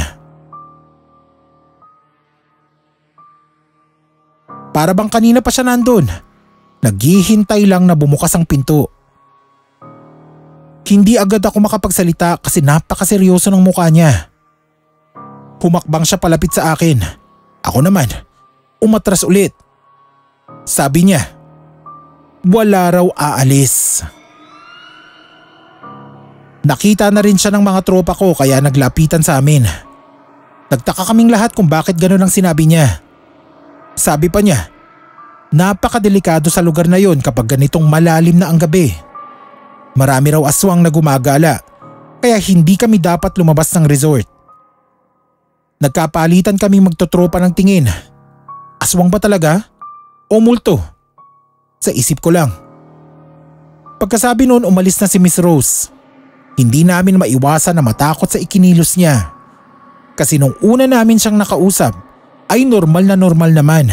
Para bang kanina pa siya nandun. Naghihintay lang na bumukas ang pinto. Hindi agad ako makapagsalita kasi napakaseryoso ng mukha niya. Humakbang siya palapit sa akin. Ako naman, umatras ulit. Sabi niya, wala raw aalis. Nakita na rin siya ng mga tropa ko kaya naglapitan sa amin. Nagtaka kaming lahat kung bakit ganun ang sinabi niya. Sabi pa niya, napakadelikado sa lugar na yon kapag ganitong malalim na ang gabi. Marami raw aswang na gumagala kaya hindi kami dapat lumabas ng resort. Nagkapalitan kaming magtotropa ng tingin. Aswang ba talaga? O multo? Sa isip ko lang. Pagkasabi noon umalis na si Miss Rose. Hindi namin maiwasan na matakot sa ikinilos niya. Kasi nung una namin siyang nakausap ay normal naman.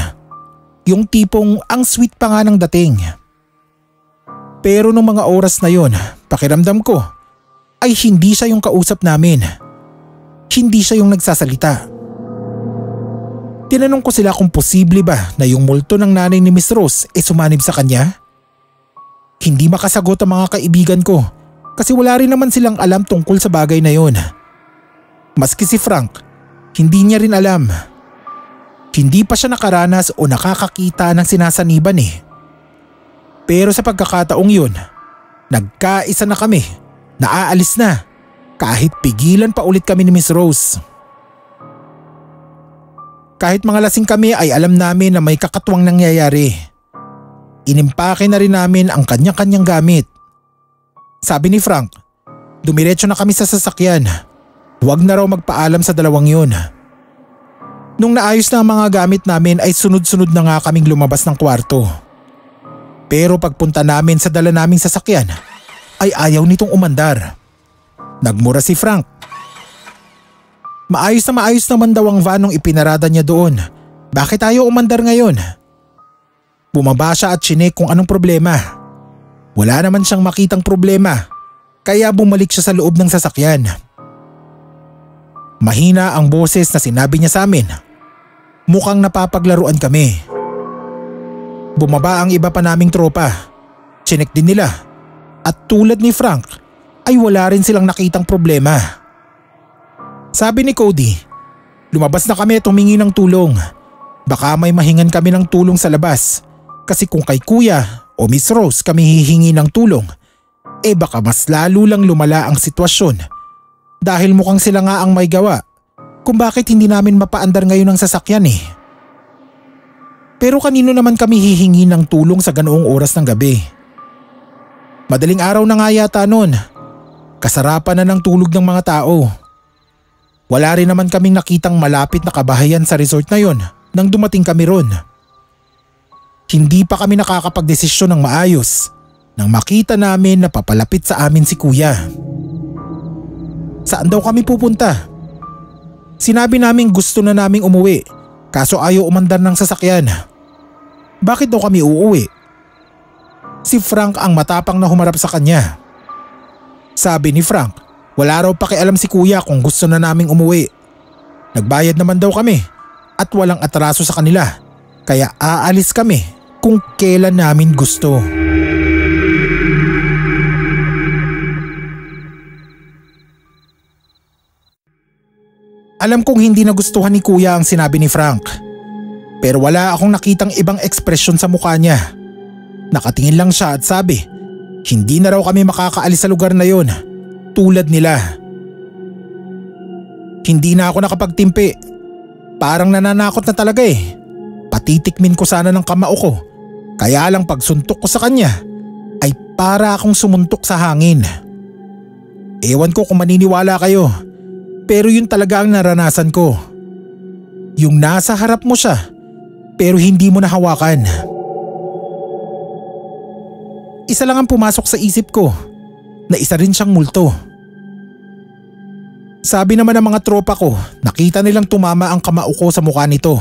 Yung tipong ang sweet pa nga ng dating. Pero nung mga oras na yon, pakiramdam ko ay hindi siya yung kausap namin. Hindi siya yung nagsasalita. Tinanong ko sila kung posible ba na yung multo ng nanay ni Miss Rose sumanib sa kanya. Hindi makasagot ang mga kaibigan ko kasi wala rin naman silang alam tungkol sa bagay na yon. Maski si Frank, hindi niya rin alam. Hindi pa siya nakaranas o nakakakita ng sinasaniban Pero sa pagkakataong yun, nagkaisa na kami, naaalis na, kahit pigilan pa ulit kami ni Miss Rose. Kahit mga lasing kami ay alam namin na may kakatwang nangyayari. Inimpake na rin namin ang kanya-kanyang gamit. Sabi ni Frank, dumiretso na kami sa sasakyan. Huwag na raw magpaalam sa dalawang yun. Nung naayos na ang mga gamit namin ay sunod-sunod na nga kaming lumabas ng kwarto. Pero pagpunta namin sa dala naming sasakyan ay ayaw nitong umandar. Nagmura si Frank. Maayos naman daw ang van nung ipinarada niya doon Bakit tayo umandar ngayon? Bumaba siya at chinek kung anong problema. Wala naman siyang makitang problema, kaya bumalik siya sa loob ng sasakyan. Mahina ang boses na sinabi niya sa amin. Mukhang napapaglaruan kami. Bumaba ang iba pa naming tropa. Chinek din nila. At tulad ni Frank ay wala rin silang nakitang problema. Sabi ni Cody, lumabas na kami at humingi ng tulong. Baka may mahingan kami ng tulong sa labas. Kasi kung kay Kuya o Miss Rose kami hihingi ng tulong, baka mas lalo lang lumala ang sitwasyon. Dahil mukhang sila nga ang may gawa kung bakit hindi namin mapaandar ngayon ang sasakyan eh. Pero kanino naman kami hihingi ng tulong sa ganoong oras ng gabi? Madaling araw na nga yata noon. Kasarapan na ng tulog ng mga tao. Wala rin naman kaming nakitang malapit na kabahayan sa resort na yon nang dumating kami ron. Hindi pa kami nakakapagdesisyon ng maayos nang makita namin na papalapit sa amin si Kuya. Saan daw kami pupunta? Sinabi namin gusto na naming umuwi, kaso ayaw umandar ng sasakyan. Bakit daw kami uuwi? Si Frank ang matapang na humarap sa kanya. Sabi ni Frank, wala raw pakialam si Kuya kung gusto na naming umuwi. Nagbayad naman daw kami at walang atraso sa kanila, kaya aalis kami kung kailan namin gusto. Alam kong hindi nagustuhan ni Kuya ang sinabi ni Frank. Pero wala akong nakitang ibang ekspresyon sa mukha niya. Nakatingin lang siya at sabi, hindi na raw kami makakaalis sa lugar na yon, tulad nila. Hindi na ako nakapagtimpi. Parang nananakot na talaga eh. Patitikmin ko sana ng kamao ko. Kaya lang pagsuntok ko sa kanya ay para akong sumuntok sa hangin. Ewan ko kung maniniwala kayo, pero yun talaga ang naranasan ko. Yung nasa harap mo siya pero hindi mo nahawakan. Isa lang ang pumasok sa isip ko, na isa rin siyang multo. Sabi naman ng mga tropa ko, nakita nilang tumama ang kamao ko sa mukha nito,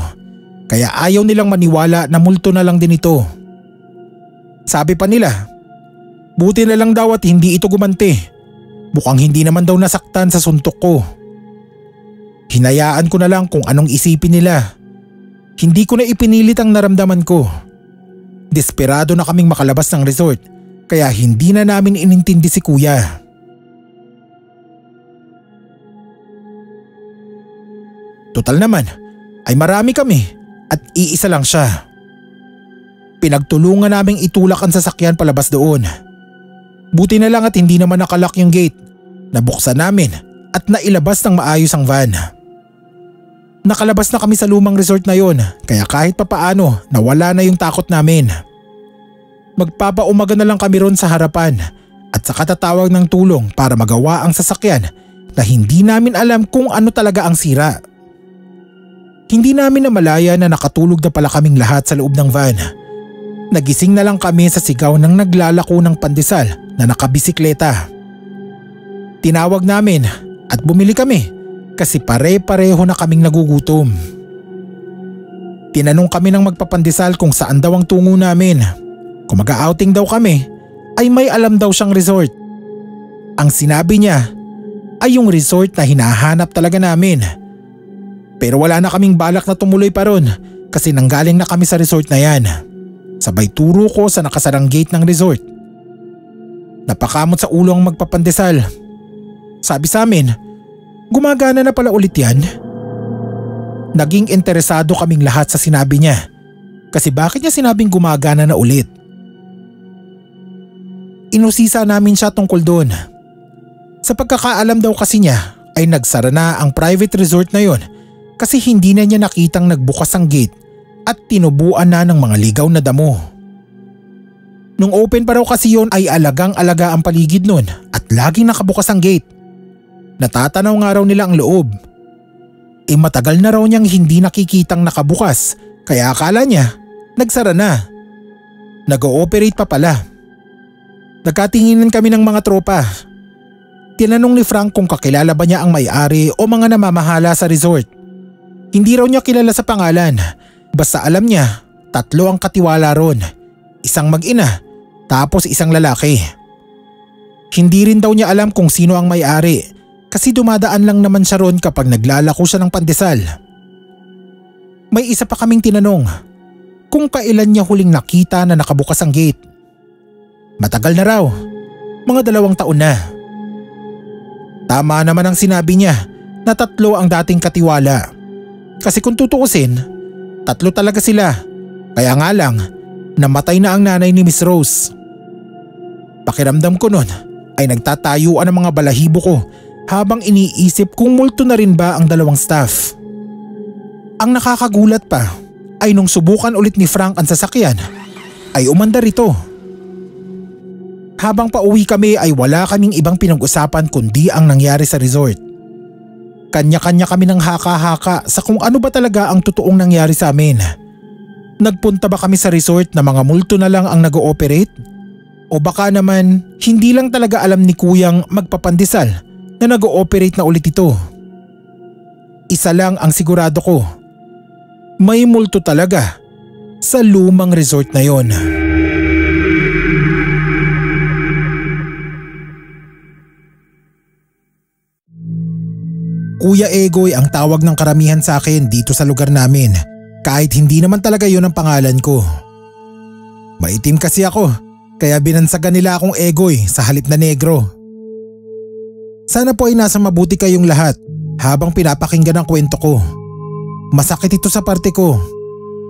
kaya ayaw nilang maniwala na multo na lang din ito. Sabi pa nila, buti na lang daw at hindi ito gumanti. Mukhang hindi naman daw nasaktan sa suntok ko. Hinayaan ko na lang kung anong isipin nila. Hindi ko na ipinilit ang naramdaman ko. Desperado na kaming makalabas ng resort, kaya hindi na namin inintindi si Kuya. Total naman ay marami kami at iisa lang siya. Pinagtulungan naming itulak ang sasakyan palabas doon. Buti na lang at hindi naman nakalock yung gate. Nabuksan namin at nailabas ng maayos ang van. Nakalabas na kami sa lumang resort na yon, kaya kahit papaano nawala na yung takot namin. Magpapaumaga na lang kami ron sa harapan at saka tatawag ng tulong para magawa ang sasakyan na hindi namin alam kung ano talaga ang sira. Hindi namin namalaya na nakatulog na pala kaming lahat sa loob ng van. Nagising na lang kami sa sigaw ng naglalako ng pandesal na nakabisikleta. Tinawag namin at bumili kami kasi pare-pareho na kaming nagugutom. Tinanong kami ng magpapandesal kung saan daw ang tungo namin. Kung mag-outing daw kami ay may alam daw siyang resort. Ang sinabi niya ay yung resort na hinahanap talaga namin. Pero wala na kaming balak na tumuloy pa ron kasi nanggaling na kami sa resort na yan. Sabay turo ko sa nakasarang gate ng resort. Napakamot sa ulo ang magpapandesal. Sabi sa amin, gumagana na pala ulit yan. Naging interesado kaming lahat sa sinabi niya. Kasi bakit niya sinabing gumagana na ulit? Inusisa namin siya tungkol doon. Sa pagkakaalam daw kasi niya ay nagsara na ang private resort na yon kasi hindi na niya nakitang nagbukas ang gate at tinubuan na ng mga ligaw na damo. Nung open pa raw kasi yon ay alagang-alaga ang paligid nun at laging nakabukas ang gate. Natatanaw nga raw nila ang loob. Matagal na raw niyang hindi nakikitang nakabukas kaya akala niya nagsara na. Nag-ooperate pa pala. Nagkatinginan kami ng mga tropa. Tinanong ni Frank kung kakilala ba niya ang may-ari o mga namamahala sa resort. Hindi raw niya kilala sa pangalan Basta alam niya, 3 ang katiwala ron. Isang mag-ina, tapos isang lalaki. Hindi rin daw niya alam kung sino ang may-ari kasi dumadaan lang naman siya ron kapag naglalako siya ng pandesal. May isa pa kaming tinanong kung kailan niya huling nakita na nakabukas ang gate. Matagal na raw, mga 2 taon na. Tama naman ang sinabi niya na 3 ang dating katiwala. Kasi kung tutuusin, 3 talaga sila. Kaya nga lang, namatay na ang nanay ni Miss Rose. Pakiramdam ko nun ay nagtatayuan ang mga balahibo ko habang iniisip kung multo na rin ba ang 2 staff. Ang nakakagulat pa ay nung subukan ulit ni Frank ang sasakyan ay umandar ito. Habang pauwi kami ay wala kaming ibang pinag-usapan kundi ang nangyari sa resort. Kanya-kanya kami ng haka-haka sa kung ano ba talaga ang totoong nangyari sa amin. Nagpunta ba kami sa resort na mga multo na lang ang nag-ooperate? O baka naman hindi lang talaga alam ni Kuyang magpapandesal na nag-ooperate na ulit ito. Isa lang ang sigurado ko. May multo talaga sa lumang resort na yon. Kuya Egoy ang tawag ng karamihan sa akin dito sa lugar namin kahit hindi naman talaga yon ang pangalan ko. Maitim kasi ako kaya binansagan nila akong Egoy sa halip na negro. Sana po ay nasa mabuti kayong lahat habang pinapakinggan ang kwento ko. Masakit ito sa parte ko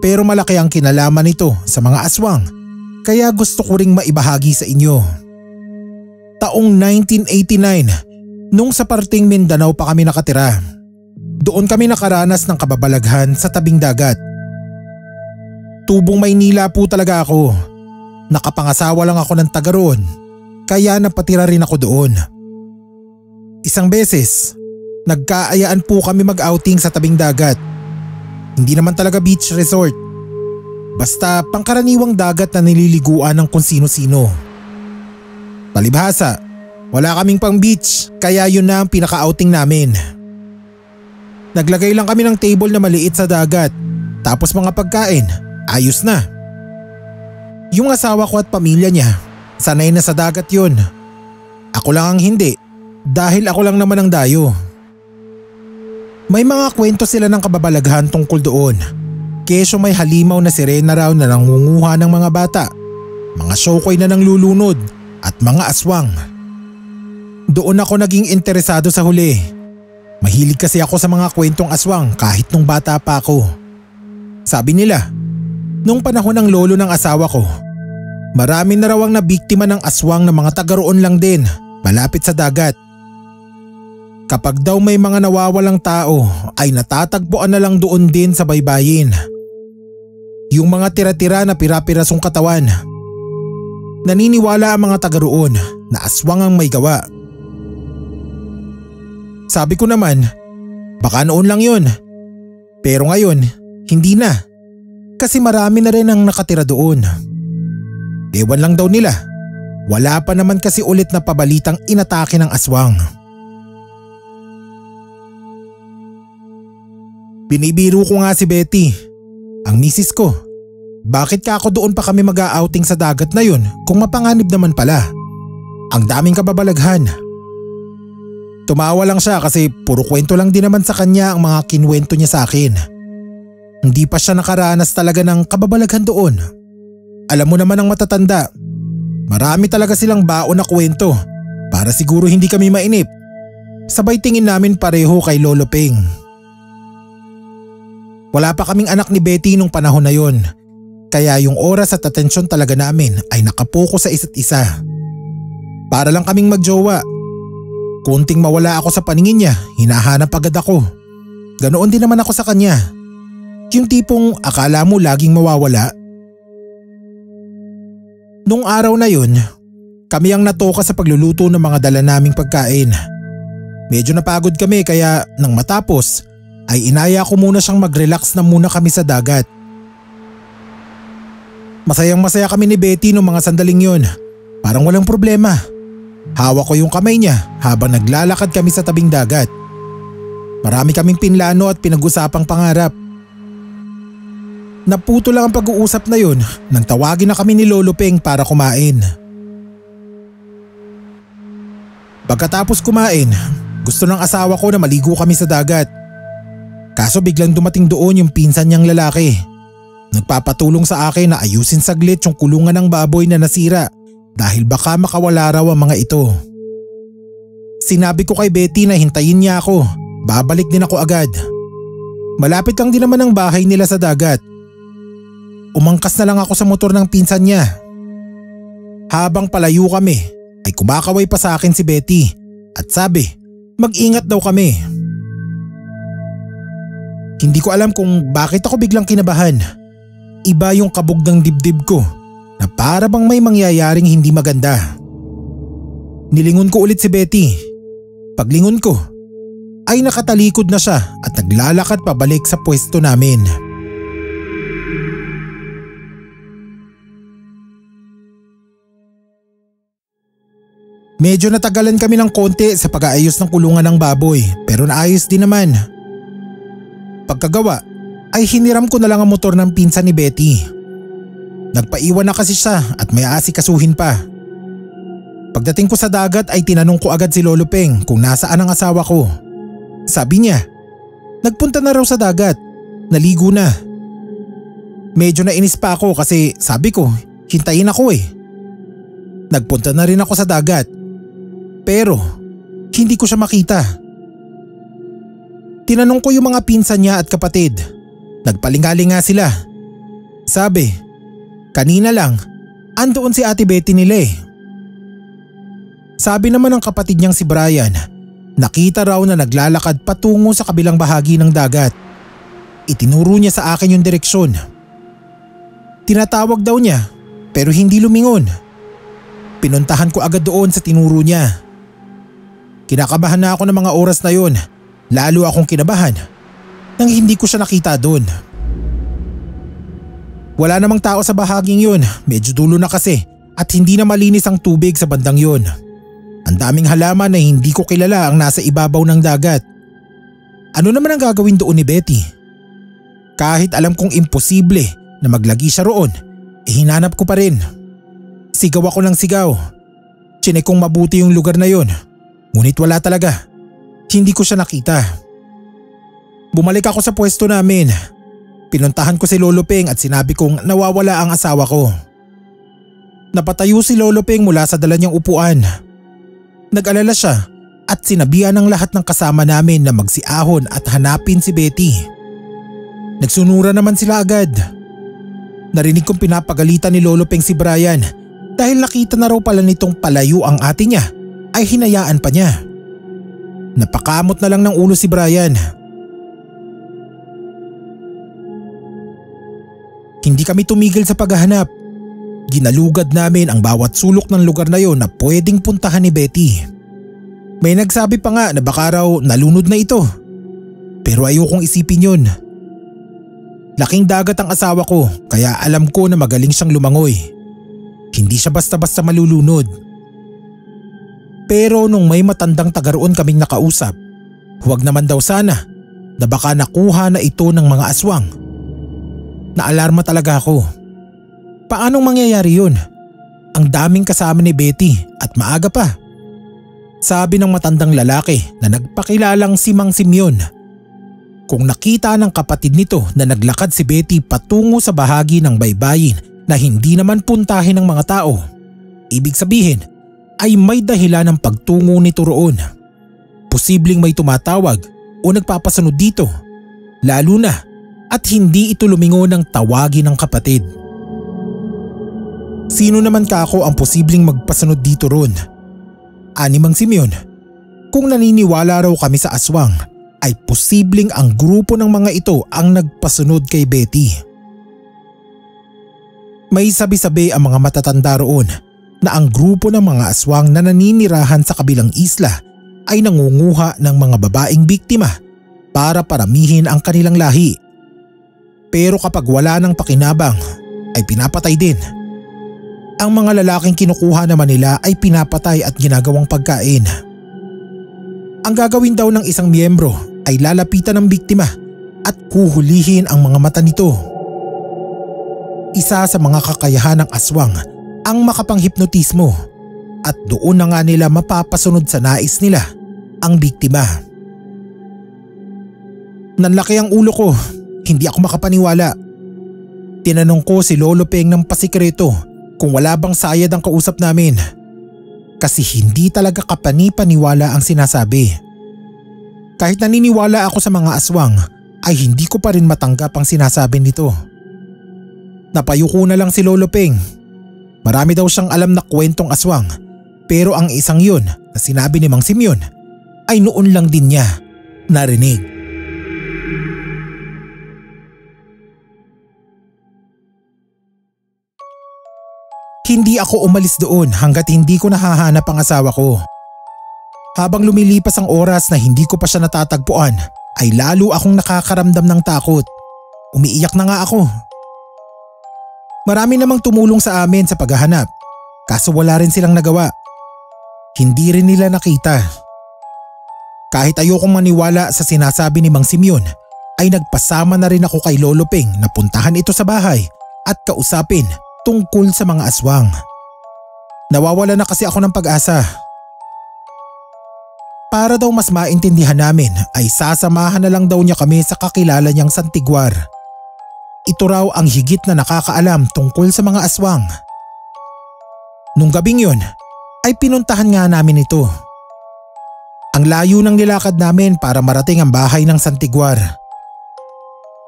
pero malaki ang kinalaman nito sa mga aswang kaya gusto ko ring maibahagi sa inyo. Taong 1989 nung sa parting Mindanao pa kami nakatira. Doon kami nakaranas ng kababalaghan sa tabing dagat. Tubong Maynila po talaga ako. Nakapangasawa lang ako ng taga roon kaya napatira rin ako doon. Isang beses, nagkaayaan po kami mag-outing sa tabing dagat. Hindi naman talaga beach resort. Basta pangkaraniwang dagat na nililiguan ng kung sino-sino. Palibhasa, wala kaming pang beach kaya yun na ang pinaka-outing namin. Naglagay lang kami ng table na maliit sa dagat tapos mga pagkain, ayos na. Yung asawa ko at pamilya niya, sanay na sa dagat yun. Ako lang ang hindi dahil ako lang naman ang dayo. May mga kwento sila ng kababalaghan tungkol doon. Kesyo may halimaw na sirena raw na nangunguha ng mga bata, mga shokoy na nanglulunod at mga aswang. Doon ako naging interesado sa huli. Mahilig kasi ako sa mga kwentong aswang kahit nung bata pa ako. Sabi nila, nung panahon ng lolo ng asawa ko, marami na raw ang nabiktima ng aswang na mga taga roon lang din, malapit sa dagat. Kapag daw may mga nawawalang tao ay natatagpuan na lang doon din sa baybayin. Yung mga tira-tira na pira-pirasong katawan. Naniniwala ang mga taga roon na aswang ang may gawa. Sabi ko naman, baka noon lang yun. Pero ngayon, hindi na. Kasi marami na rin ang nakatira doon. Ewan lang daw nila. Wala pa naman kasi ulit na pabalitang inatake ng aswang. Binibiro ko nga si Betty, ang misis ko. Bakit ka ako doon pa kami mag-outing sa dagat na yun kung mapanganib naman pala? Ang daming kababalaghan. Tumawa lang siya kasi puro kwento lang din naman sa kanya ang mga kinwento niya sa akin. Hindi pa siya nakaranas talaga ng kababalaghan doon. Alam mo naman ang matatanda. Marami talaga silang baon na kwento para siguro hindi kami mainip. Sabay tingin namin pareho kay Lolo Peng. Wala pa kaming anak ni Betty nung panahon na yon. Kaya yung oras at atensyon talaga namin ay nakapoko sa isa't isa. Para lang kaming magjowa. Kunting mawala ako sa paningin niya, hinahanap agad ako. Ganoon din naman ako sa kanya. Yung tipong akala mo laging mawawala. Nung araw na yun, kami ang natoka sa pagluluto ng mga dala naming pagkain. Medyo napagod kami kaya nang matapos ay inaya ko muna siyang mag-relax na muna kami sa dagat. Masayang masaya kami ni Betty nung mga sandaling yun. Parang walang problema. Hawak ko yung kamay niya habang naglalakad kami sa tabing dagat. Marami kaming pinlano at pinag-usapang pangarap. Naputo lang ang pag-uusap na yun nang tawagin na kami ni Lolo Peng para kumain. Pagkatapos kumain, gusto ng asawa ko na maligo kami sa dagat. Kaso biglang dumating doon yung pinsan niyang lalaki. Nagpapatulong sa akin na ayusin saglit yung kulungan ng baboy na nasira dahil baka makawala raw ang mga ito. Sinabi ko kay Betty na hintayin niya ako, babalik din ako agad. Malapit lang din naman ang bahay nila sa dagat. Umangkas na lang ako sa motor ng pinsan niya. Habang palayo kami ay kumakaway pa sa akin si Betty at sabi mag-ingat daw kami. Hindi ko alam kung bakit ako biglang kinabahan. Iba yung kabog ng dibdib ko na para bang may mangyayaring hindi maganda. Nilingon ko ulit si Betty. Paglingon ko ay nakatalikod na siya at naglalakad pabalik sa pwesto namin. Medyo natagalan kami ng konti sa pag-aayos ng kulungan ng baboy pero naayos din naman. Pagkagawa ay hiniram ko na lang ang motor ng pinsan ni Betty. Nagpaiwan na kasi siya at may aasikasuhin pa. Pagdating ko sa dagat ay tinanong ko agad si Lolo Peng kung nasaan ang asawa ko. Sabi niya, nagpunta na raw sa dagat, naligo na. Medyo nainis pa ako kasi sabi ko, hintayin ako eh. Nagpunta na rin ako sa dagat. Pero hindi ko siya makita. Tinanong ko yung mga pinsan niya at kapatid. Nagpalingali nga sila. Sabi, kanina lang, andoon si Ate Betty nila eh. Sabi naman ng kapatid niyang si Brian, nakita raw na naglalakad patungo sa kabilang bahagi ng dagat. Itinuro niya sa akin yung direksyon. Tinatawag daw niya pero hindi lumingon. Pinuntahan ko agad doon sa tinuro niya. Kinakabahan na ako ng mga oras na yun. Lalo akong kinabahan nang hindi ko siya nakita doon. Wala namang tao sa bahaging yun, medyo dulo na kasi at hindi na malinis ang tubig sa bandang yun. Ang daming halaman na hindi ko kilala ang nasa ibabaw ng dagat. Ano naman ang gagawin doon ni Betty? Kahit alam kong imposible na maglagi siya roon, hinanap ko pa rin. Sigaw ako ng sigaw. Chinek kong mabuti yung lugar na yun, ngunit wala talaga. Hindi ko siya nakita. Bumalik ako sa pwesto namin. Pinuntahan ko si Lolo Peng at sinabi kong nawawala ang asawa ko. Napatayo si Lolo Peng mula sa dala niyang upuan. Nag-alala siya at sinabihan ng lahat ng kasama namin na magsiahon at hanapin si Betty. Nagsunura naman sila agad. Narinig kong pinapagalitan ni Lolo Peng si Brian dahil nakita na raw pala nitong palayo ang ate niya ay hinayaan pa niya. Napakamot na lang ng ulo si Brian. Hindi kami tumigil sa paghahanap. Ginalugad namin ang bawat sulok ng lugar na yon na pwedeng puntahan ni Betty. May nagsabi pa nga na baka raw nalunod na ito. Pero ayokong isipin yun. Laking dagat ang asawa ko kaya alam ko na magaling siyang lumangoy. Hindi siya basta-basta malulunod. Pero nung may matandang taga roon kaming nakausap, huwag naman daw sana na baka nakuha na ito ng mga aswang. Naalarma talaga ako. Paanong mangyayari yun? Ang daming kasama ni Betty at maaga pa. Sabi ng matandang lalaki na nagpakilalang si Mang Simeon, kung nakita ng kapatid nito na naglakad si Betty patungo sa bahagi ng baybayin na hindi naman puntahin ng mga tao, ibig sabihin ay may dahilan ng pagtungo nito roon. Posibleng may tumatawag o nagpapasunod dito, lalo na at hindi ito lumingon ng tawagin ng kapatid. Sino naman kako ang posibleng magpasunod dito roon? Ani Mang Simeon, kung naniniwala raw kami sa aswang, ay posibleng ang grupo ng mga ito ang nagpasunod kay Betty. May sabi-sabi ang mga matatanda roon na ang grupo ng mga aswang na naninirahan sa kabilang isla ay nangunguha ng mga babaeng biktima para paramihin ang kanilang lahi. Pero kapag wala ng pakinabang ay pinapatay din. Ang mga lalaking kinukuha naman nila ay pinapatay at ginagawang pagkain. Ang gagawin daw ng isang miyembro ay lalapitan ng biktima at huhulihin ang mga mata nito. Isa sa mga kakayahan ng aswang ang makapanghipnotismo at doon na nga nila mapapasunod sa nais nila ang biktima. Nanlaki ang ulo ko, hindi ako makapaniwala. Tinanong ko si Lolo Peng ng pasikreto kung wala bang sayad ang kausap namin. Kasi hindi talaga kapani-paniwala ang sinasabi. Kahit naniniwala ako sa mga aswang ay hindi ko pa rin matanggap ang sinasabi nito. Napayuko na lang si Lolo Peng. Marami daw siyang alam na kwentong aswang, pero ang isang yun na sinabi ni Mang Simeon ay noon lang din niya narinig. Hindi ako umalis doon hanggat hindi ko nahahanap ang asawa ko. Habang lumilipas ang oras na hindi ko pa siya natatagpuan ay lalo akong nakakaramdam ng takot. Umiiyak na nga ako. Marami namang tumulong sa amin sa paghahanap, kaso wala rin silang nagawa. Hindi rin nila nakita. Kahit ayokong maniwala sa sinasabi ni Mang Simeon ay nagpasama na rin ako kay Lolo Peng na puntahan ito sa bahay at kausapin tungkol sa mga aswang. Nawawala na kasi ako ng pag-asa. Para daw mas maintindihan namin ay sasamahan na lang daw niya kami sa kakilala niyang Santiguar. Ito raw ang higit na nakakaalam tungkol sa mga aswang. Nung gabing yun ay pinuntahan nga namin ito. Ang layo ng nilakad namin para marating ang bahay ng Santiguar.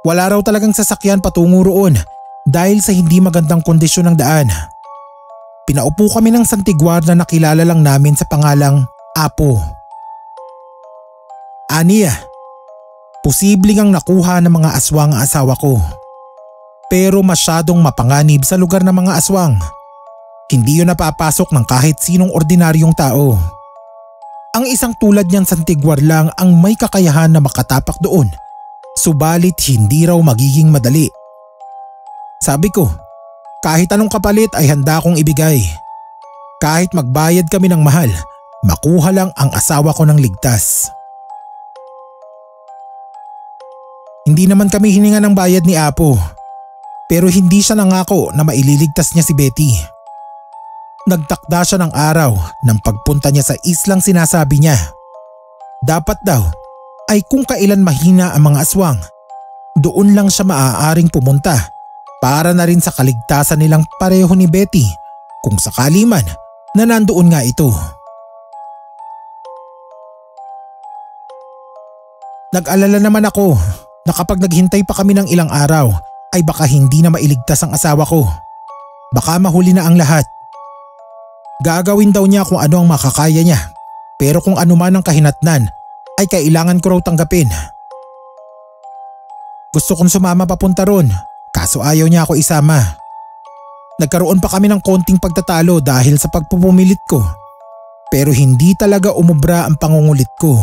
Wala raw talagang sasakyan patungo roon dahil sa hindi magandang kondisyon ng daan. Pinaupo kami ng Santiguar na nakilala lang namin sa pangalang Apo. Aniya, posibleng ang nakuha ng mga aswang ang asawa ko. Pero masyadong mapanganib sa lugar ng mga aswang. Hindi yun napapasok ng kahit sinong ordinaryong tao. Ang isang tulad niyang Santiguar lang ang may kakayahan na makatapak doon, subalit hindi raw magiging madali. Sabi ko, kahit anong kapalit ay handa kong ibigay. Kahit magbayad kami ng mahal, makuha lang ang asawa ko ng ligtas. Hindi naman kami hininga ng bayad ni Apo, pero hindi siya nangako na maililigtas niya si Betty. Nagtakda siya ng araw ng pagpunta niya sa islang sinasabi niya. Dapat daw ay kung kailan mahina ang mga aswang, doon lang siya maaaring pumunta para na rin sa kaligtasan nilang pareho ni Betty kung sakali man na nandoon nga ito. Nag-alala naman ako na kapag naghintay pa kami ng ilang araw ay baka hindi na mailigtas ang asawa ko. Baka mahuli na ang lahat. Gagawin daw niya kung ano ang makakaya niya, pero kung ano man ang kahinatnan ay kailangan ko raw tanggapin. Gusto kong sumama papunta ron, kaso ayaw niya ako isama. Nagkaroon pa kami ng konting pagtatalo dahil sa pagpupumilit ko, pero hindi talaga umubra ang pangungulit ko.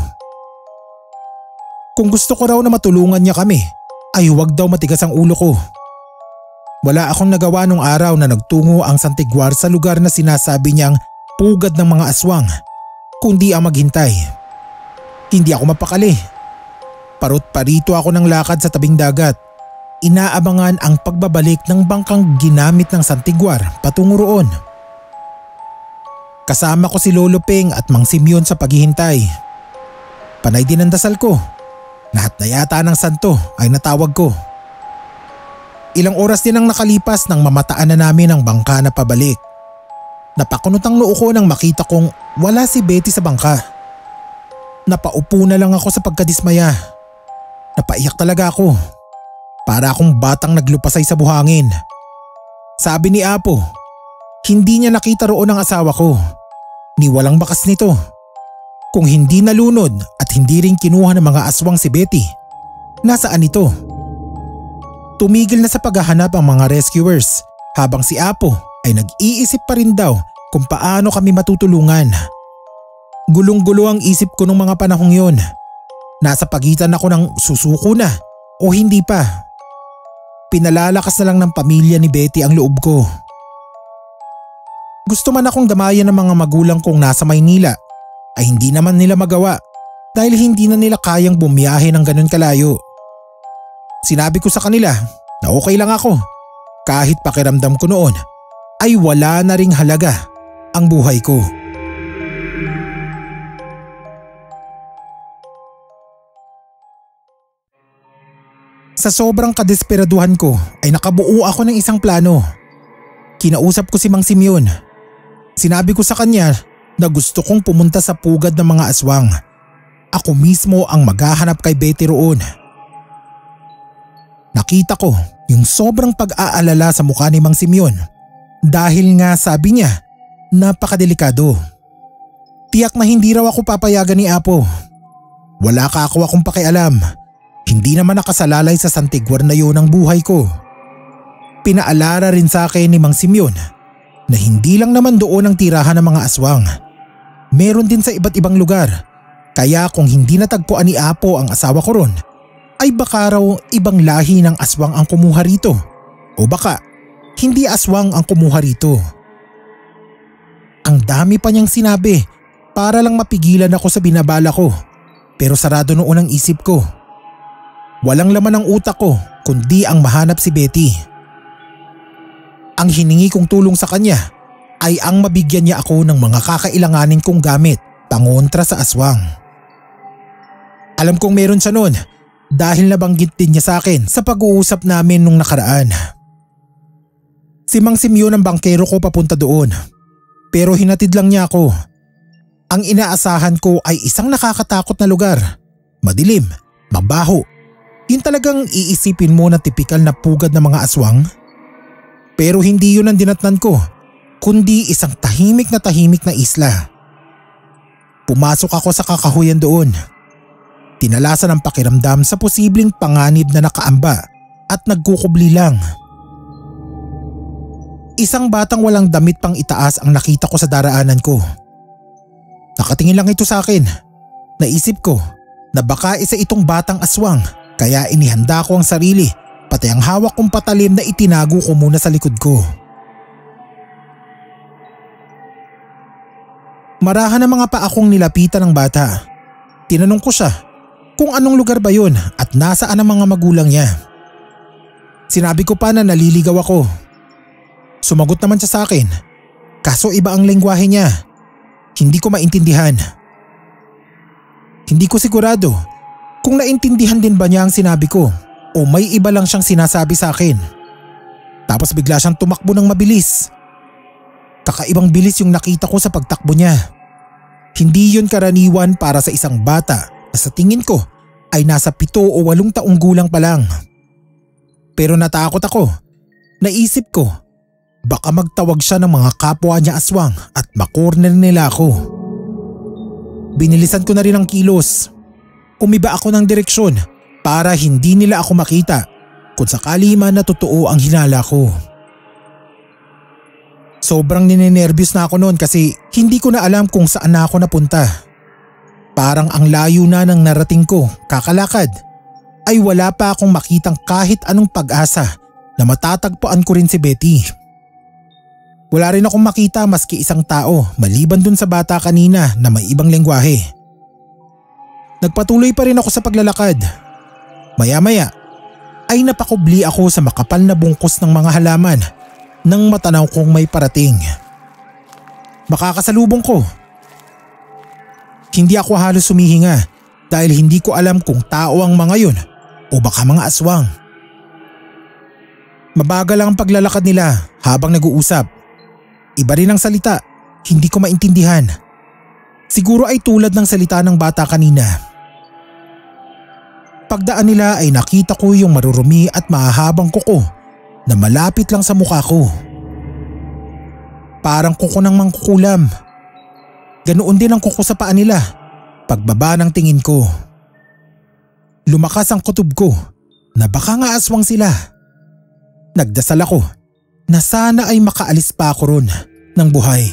Kung gusto ko raw na matulungan niya kami, ay huwag daw matigas ang ulo ko. Wala akong nagawa nung araw na nagtungo ang Santiguar sa lugar na sinasabi niyang pugad ng mga aswang, kundi ang maghintay. Hindi ako mapakali. Parot-parito ako ng lakad sa tabing dagat. Inaabangan ang pagbabalik ng bangkang ginamit ng Santiguar patungo roon. Kasama ko si Lolo Peng at Mang Simeon sa paghihintay. Panay din ang dasal ko. Lahat na yata ng santo ay natawag ko. Ilang oras din ang nakalipas nang mamataan na namin ang bangka na pabalik. Napakunot ang noo ko nang makita kong wala si Betty sa bangka. Napaupo na lang ako sa pagkadismaya. Napaiyak talaga ako. Para akong batang naglupasay sa buhangin. Sabi ni Apo, hindi niya nakita roon ang asawa ko. Ni walang bakas nito. Kung hindi nalunod at hindi rin kinuha ng mga aswang si Betty, nasaan ito? Tumigil na sa paghahanap ang mga rescuers habang si Apo ay nag-iisip pa rin daw kung paano kami matutulungan. Gulong-gulo ang isip ko nung mga panahong yon. Nasa pagitan ako ng susuko na o hindi pa. Pinalalakas na lang ng pamilya ni Betty ang loob ko. Gusto man akong damayan ng mga magulang kong nasa Maynila ay hindi naman nila magawa dahil hindi na nila kayang bumiyahe ng ganun kalayo. Sinabi ko sa kanila na okay lang ako Kahit pakiramdam ko noon ay wala na ring halaga ang buhay ko. Sa sobrang kadesperaduhan ko ay nakabuo ako ng isang plano. Kinausap ko si Mang Simeon. Sinabi ko sa kanya na gusto kong pumunta sa pugad ng mga aswang. Ako mismo ang maghahanap kay Betty roon. Nakita ko yung sobrang pag-aalala sa mukha ni Mang Simeon dahil nga sabi niya napakadelikado. Tiyak na hindi raw ako papayagan ni Apo. Wala ka ako akong pakialam. Hindi naman nakasalalay sa santigwar na yun ang buhay ko. Pinaalara rin sa akin ni Mang Simeon na hindi lang naman doon ang tirahan ng mga aswang. Meron din sa iba't ibang lugar. Kaya kung hindi natagpuan ni Apo ang asawa ko ron, ay baka raw ibang lahi ng aswang ang kumuha rito. O baka hindi aswang ang kumuha rito. Ang dami pa niyang sinabi para lang mapigilan ako sa binabala ko. Pero sarado noon ang isip ko. Walang laman ang utak ko kundi ang mahanap si Betty. Ang hiningi kong tulong sa kanya ay ang mabigyan niya ako ng mga kakailanganin kong gamit pangontra sa aswang. Alam kong meron siya noon dahil nabanggit din niya sa akin sa pag-uusap namin nung nakaraan. Si Mang Simeon ang bangkero ko papunta doon. Pero hinatid lang niya ako. Ang inaasahan ko ay isang nakakatakot na lugar. Madilim, mabaho. Yun talagang iisipin mo na tipikal na pugad ng mga aswang. Pero hindi yun ang dinatnan ko, kundi isang tahimik na isla. Pumasok ako sa kakahuyan doon. Tinalasan ang pakiramdam sa posibleng panganib na nakaamba at nagkukubli lang. Isang batang walang damit pang itaas ang nakita ko sa daraanan ko. Nakatingin lang ito sa akin. Naisip ko na baka isa itong batang aswang. Kaya inihanda ko ang sarili, pati ang hawak kong patalim na itinago ko muna sa likod ko. Marahan ang mga paa kong nilapitan ng bata. Tinanong ko siya kung anong lugar ba yun at nasaan ang mga magulang niya. Sinabi ko pa na naliligaw ako. Sumagot naman siya sa akin, kaso iba ang lengguwahe niya. Hindi ko maintindihan. Hindi ko sigurado kung naintindihan din ba niya ang sinabi ko o may iba lang siyang sinasabi sa akin. Tapos bigla siyang tumakbo ng mabilis. Kakaibang bilis yung nakita ko sa pagtakbo niya. Hindi yun karaniwan para sa isang bata na sa tingin ko ay nasa 7 o 8 taong gulang pa lang. Pero natakot ako. Naisip ko baka magtawag siya ng mga kapwa niya aswang at makorner nila ako. Binilisan ko na rin ang kilos. Umiba ako ng direksyon para hindi nila ako makita kung sakali man na totoo ang hinala ko. Sobrang ninenervyos na ako noon kasi hindi ko na alam kung saan na ako napunta. Parang ang layo na ng narating ko kakalakad ay wala pa akong makitang kahit anong pag-asa na matatagpuan ko rin si Betty. Wala rin akong makita maski isang tao maliban dun sa bata kanina na may ibang lengguwahe. Nagpatuloy pa rin ako sa paglalakad. Maya-maya ay napakubli ako sa makapal na bungkos ng mga halaman nang matanaw kong may parating. Makakasalubong ko. Hindi ako halos humihinga dahil hindi ko alam kung tao ang mga yun o baka mga aswang. Mabagal lang ang paglalakad nila habang nag-uusap. Iba rin ang salita, hindi ko maintindihan. Siguro ay tulad ng salita ng bata kanina. Pagdaan nila ay nakita ko yung marurumi at mahahabang kuko na malapit lang sa mukha ko. Parang kuko ng mangkukulam. Ganoon din ang kuko sa paa nila pagbaba ng tingin ko. Lumakas ang kutob ko na baka nga aswang sila. Nagdasal ako na sana ay makaalis pa ako ron ng buhay.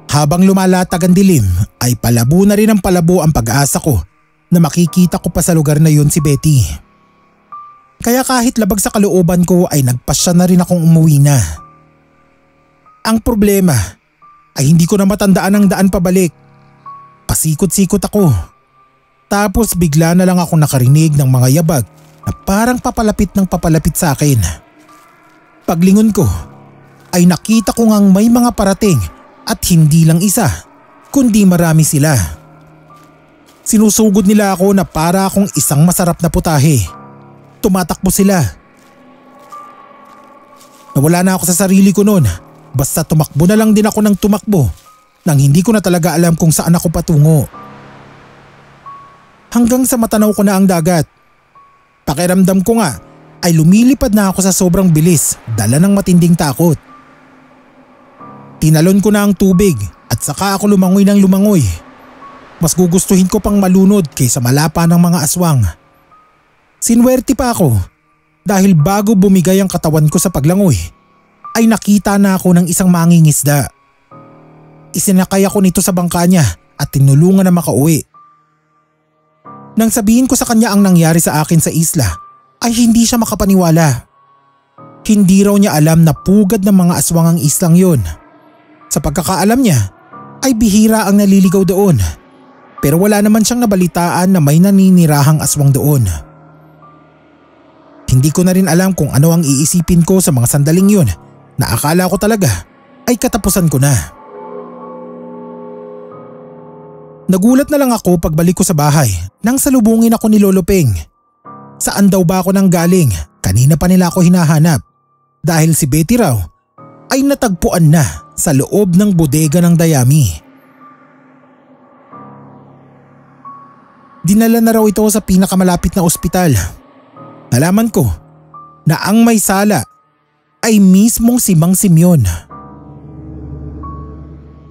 Habang lumalatag ang dilim ay palabo na rin ang palabo ang pag-asa ko na makikita ko pa sa lugar na yun si Betty. Kaya kahit labag sa kalooban ko ay nagpasya na rin akong umuwi na. Ang problema ay hindi ko na matandaan ang daan pabalik. Pasikot-sikot ako. Tapos bigla na lang ako nakarinig ng mga yabag na parang papalapit ng papalapit sa akin. Paglingon ko ay nakita ko ngang may mga parating at hindi lang isa kundi marami sila. Sinusugod nila ako na para akong isang masarap na putahe. Tumatakbo sila. Nawala na ako sa sarili ko noon, basta tumakbo na lang din ako ng tumakbo nang hindi ko na talaga alam kung saan ako patungo. Hanggang sa matanaw ko na ang dagat. Pakiramdam ko nga ay lumilipad na ako sa sobrang bilis, dala ng matinding takot. Tinalon ko na ang tubig at saka ako lumangoy ng lumangoy. Mas gugustuhin ko pang malunod kaysa malapa ng mga aswang. Sinwerte pa ako dahil bago bumigay ang katawan ko sa paglangoy ay nakita na ako ng isang mangingisda. Isinakay ako nito sa bangka niya at tinulungan na makauwi. Nang sabihin ko sa kanya ang nangyari sa akin sa isla ay hindi siya makapaniwala. Hindi raw niya alam na pugad ng mga aswang ang islang yun. Sa pagkakaalam niya ay bihira ang naliligaw doon. Pero wala naman siyang nabalitaan na may naninirahang aswang doon. Hindi ko na rin alam kung ano ang iisipin ko sa mga sandaling yun na akala ko talaga ay katapusan ko na. Nagulat na lang ako pagbalik ko sa bahay nang salubungin ako ni Lolo Peng. Saan daw ba ako nang galing? Kanina pa nila ako hinahanap dahil si Betty raw ay natagpuan na sa loob ng bodega ng Dayami. Dinala na raw ito sa pinakamalapit na ospital. Nalaman ko na ang may sala ay mismong si Mang Simeon.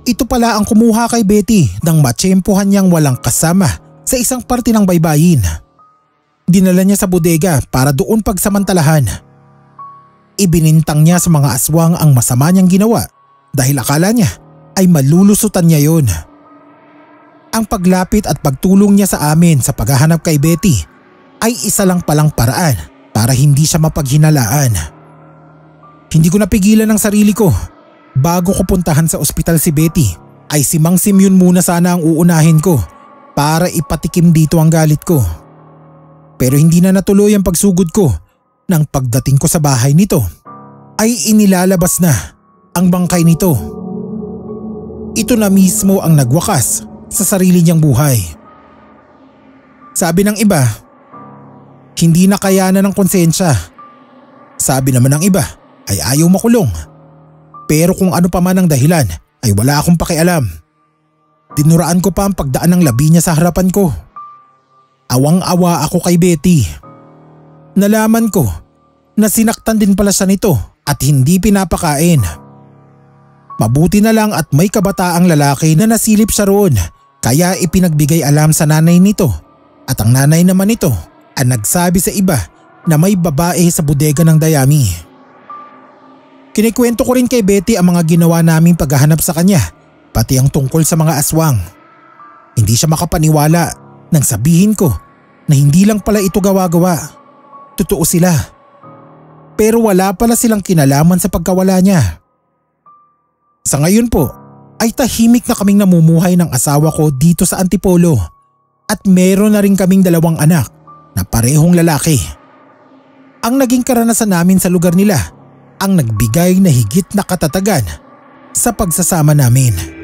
Ito pala ang kumuha kay Betty nang matsyempohan niyang walang kasama sa isang parte ng baybayin. Dinala niya sa bodega para doon pagsamantalahan. Ibinintang niya sa mga aswang ang masama niyang ginawa dahil akala niya ay malulusutan niya yon. Ang paglapit at pagtulong niya sa amin sa paghahanap kay Betty ay isa lang palang paraan para hindi siya mapaghinalaan. Hindi ko napigilan ang sarili ko. Bago ko puntahan sa ospital si Betty ay si Mang Simeon muna sana ang uunahin ko para ipatikim dito ang galit ko. Pero hindi na natuloy ang pagsugod ko nang pagdating ko sa bahay nito ay inilalabas na ang bangkay nito. Ito na mismo ang nagwakas sa sarili niyang buhay. Sabi ng iba, hindi na kayanan ng konsensya. Sabi naman ng iba ay ayaw makulong. Pero kung ano pa man ang dahilan ay wala akong pakialam. Dinuraan ko pa ang pagdaan ng labi niya sa harapan ko. Awang-awa ako kay Betty. Nalaman ko na sinaktan din pala siya nito at hindi pinapakain. Mabuti na lang at may kabataang lalaki na nasilip siya roon kaya ipinagbigay alam sa nanay nito at ang nanay naman nito ang nagsabi sa iba na may babae sa bodega ng Dayami. Kinikwento ko rin kay Betty ang mga ginawa naming paghahanap sa kanya pati ang tungkol sa mga aswang. Hindi siya makapaniwala nang sabihin ko na hindi lang pala ito gawa-gawa. Totoo sila. Pero wala pala silang kinalaman sa pagkawala niya. Sa ngayon po ay tahimik na kaming namumuhay ng asawa ko dito sa Antipolo at meron na rin kaming 2 anak na parehong lalaki. Ang naging karanasan namin sa lugar nila ang nagbigay na higit na katatagan sa pagsasama namin.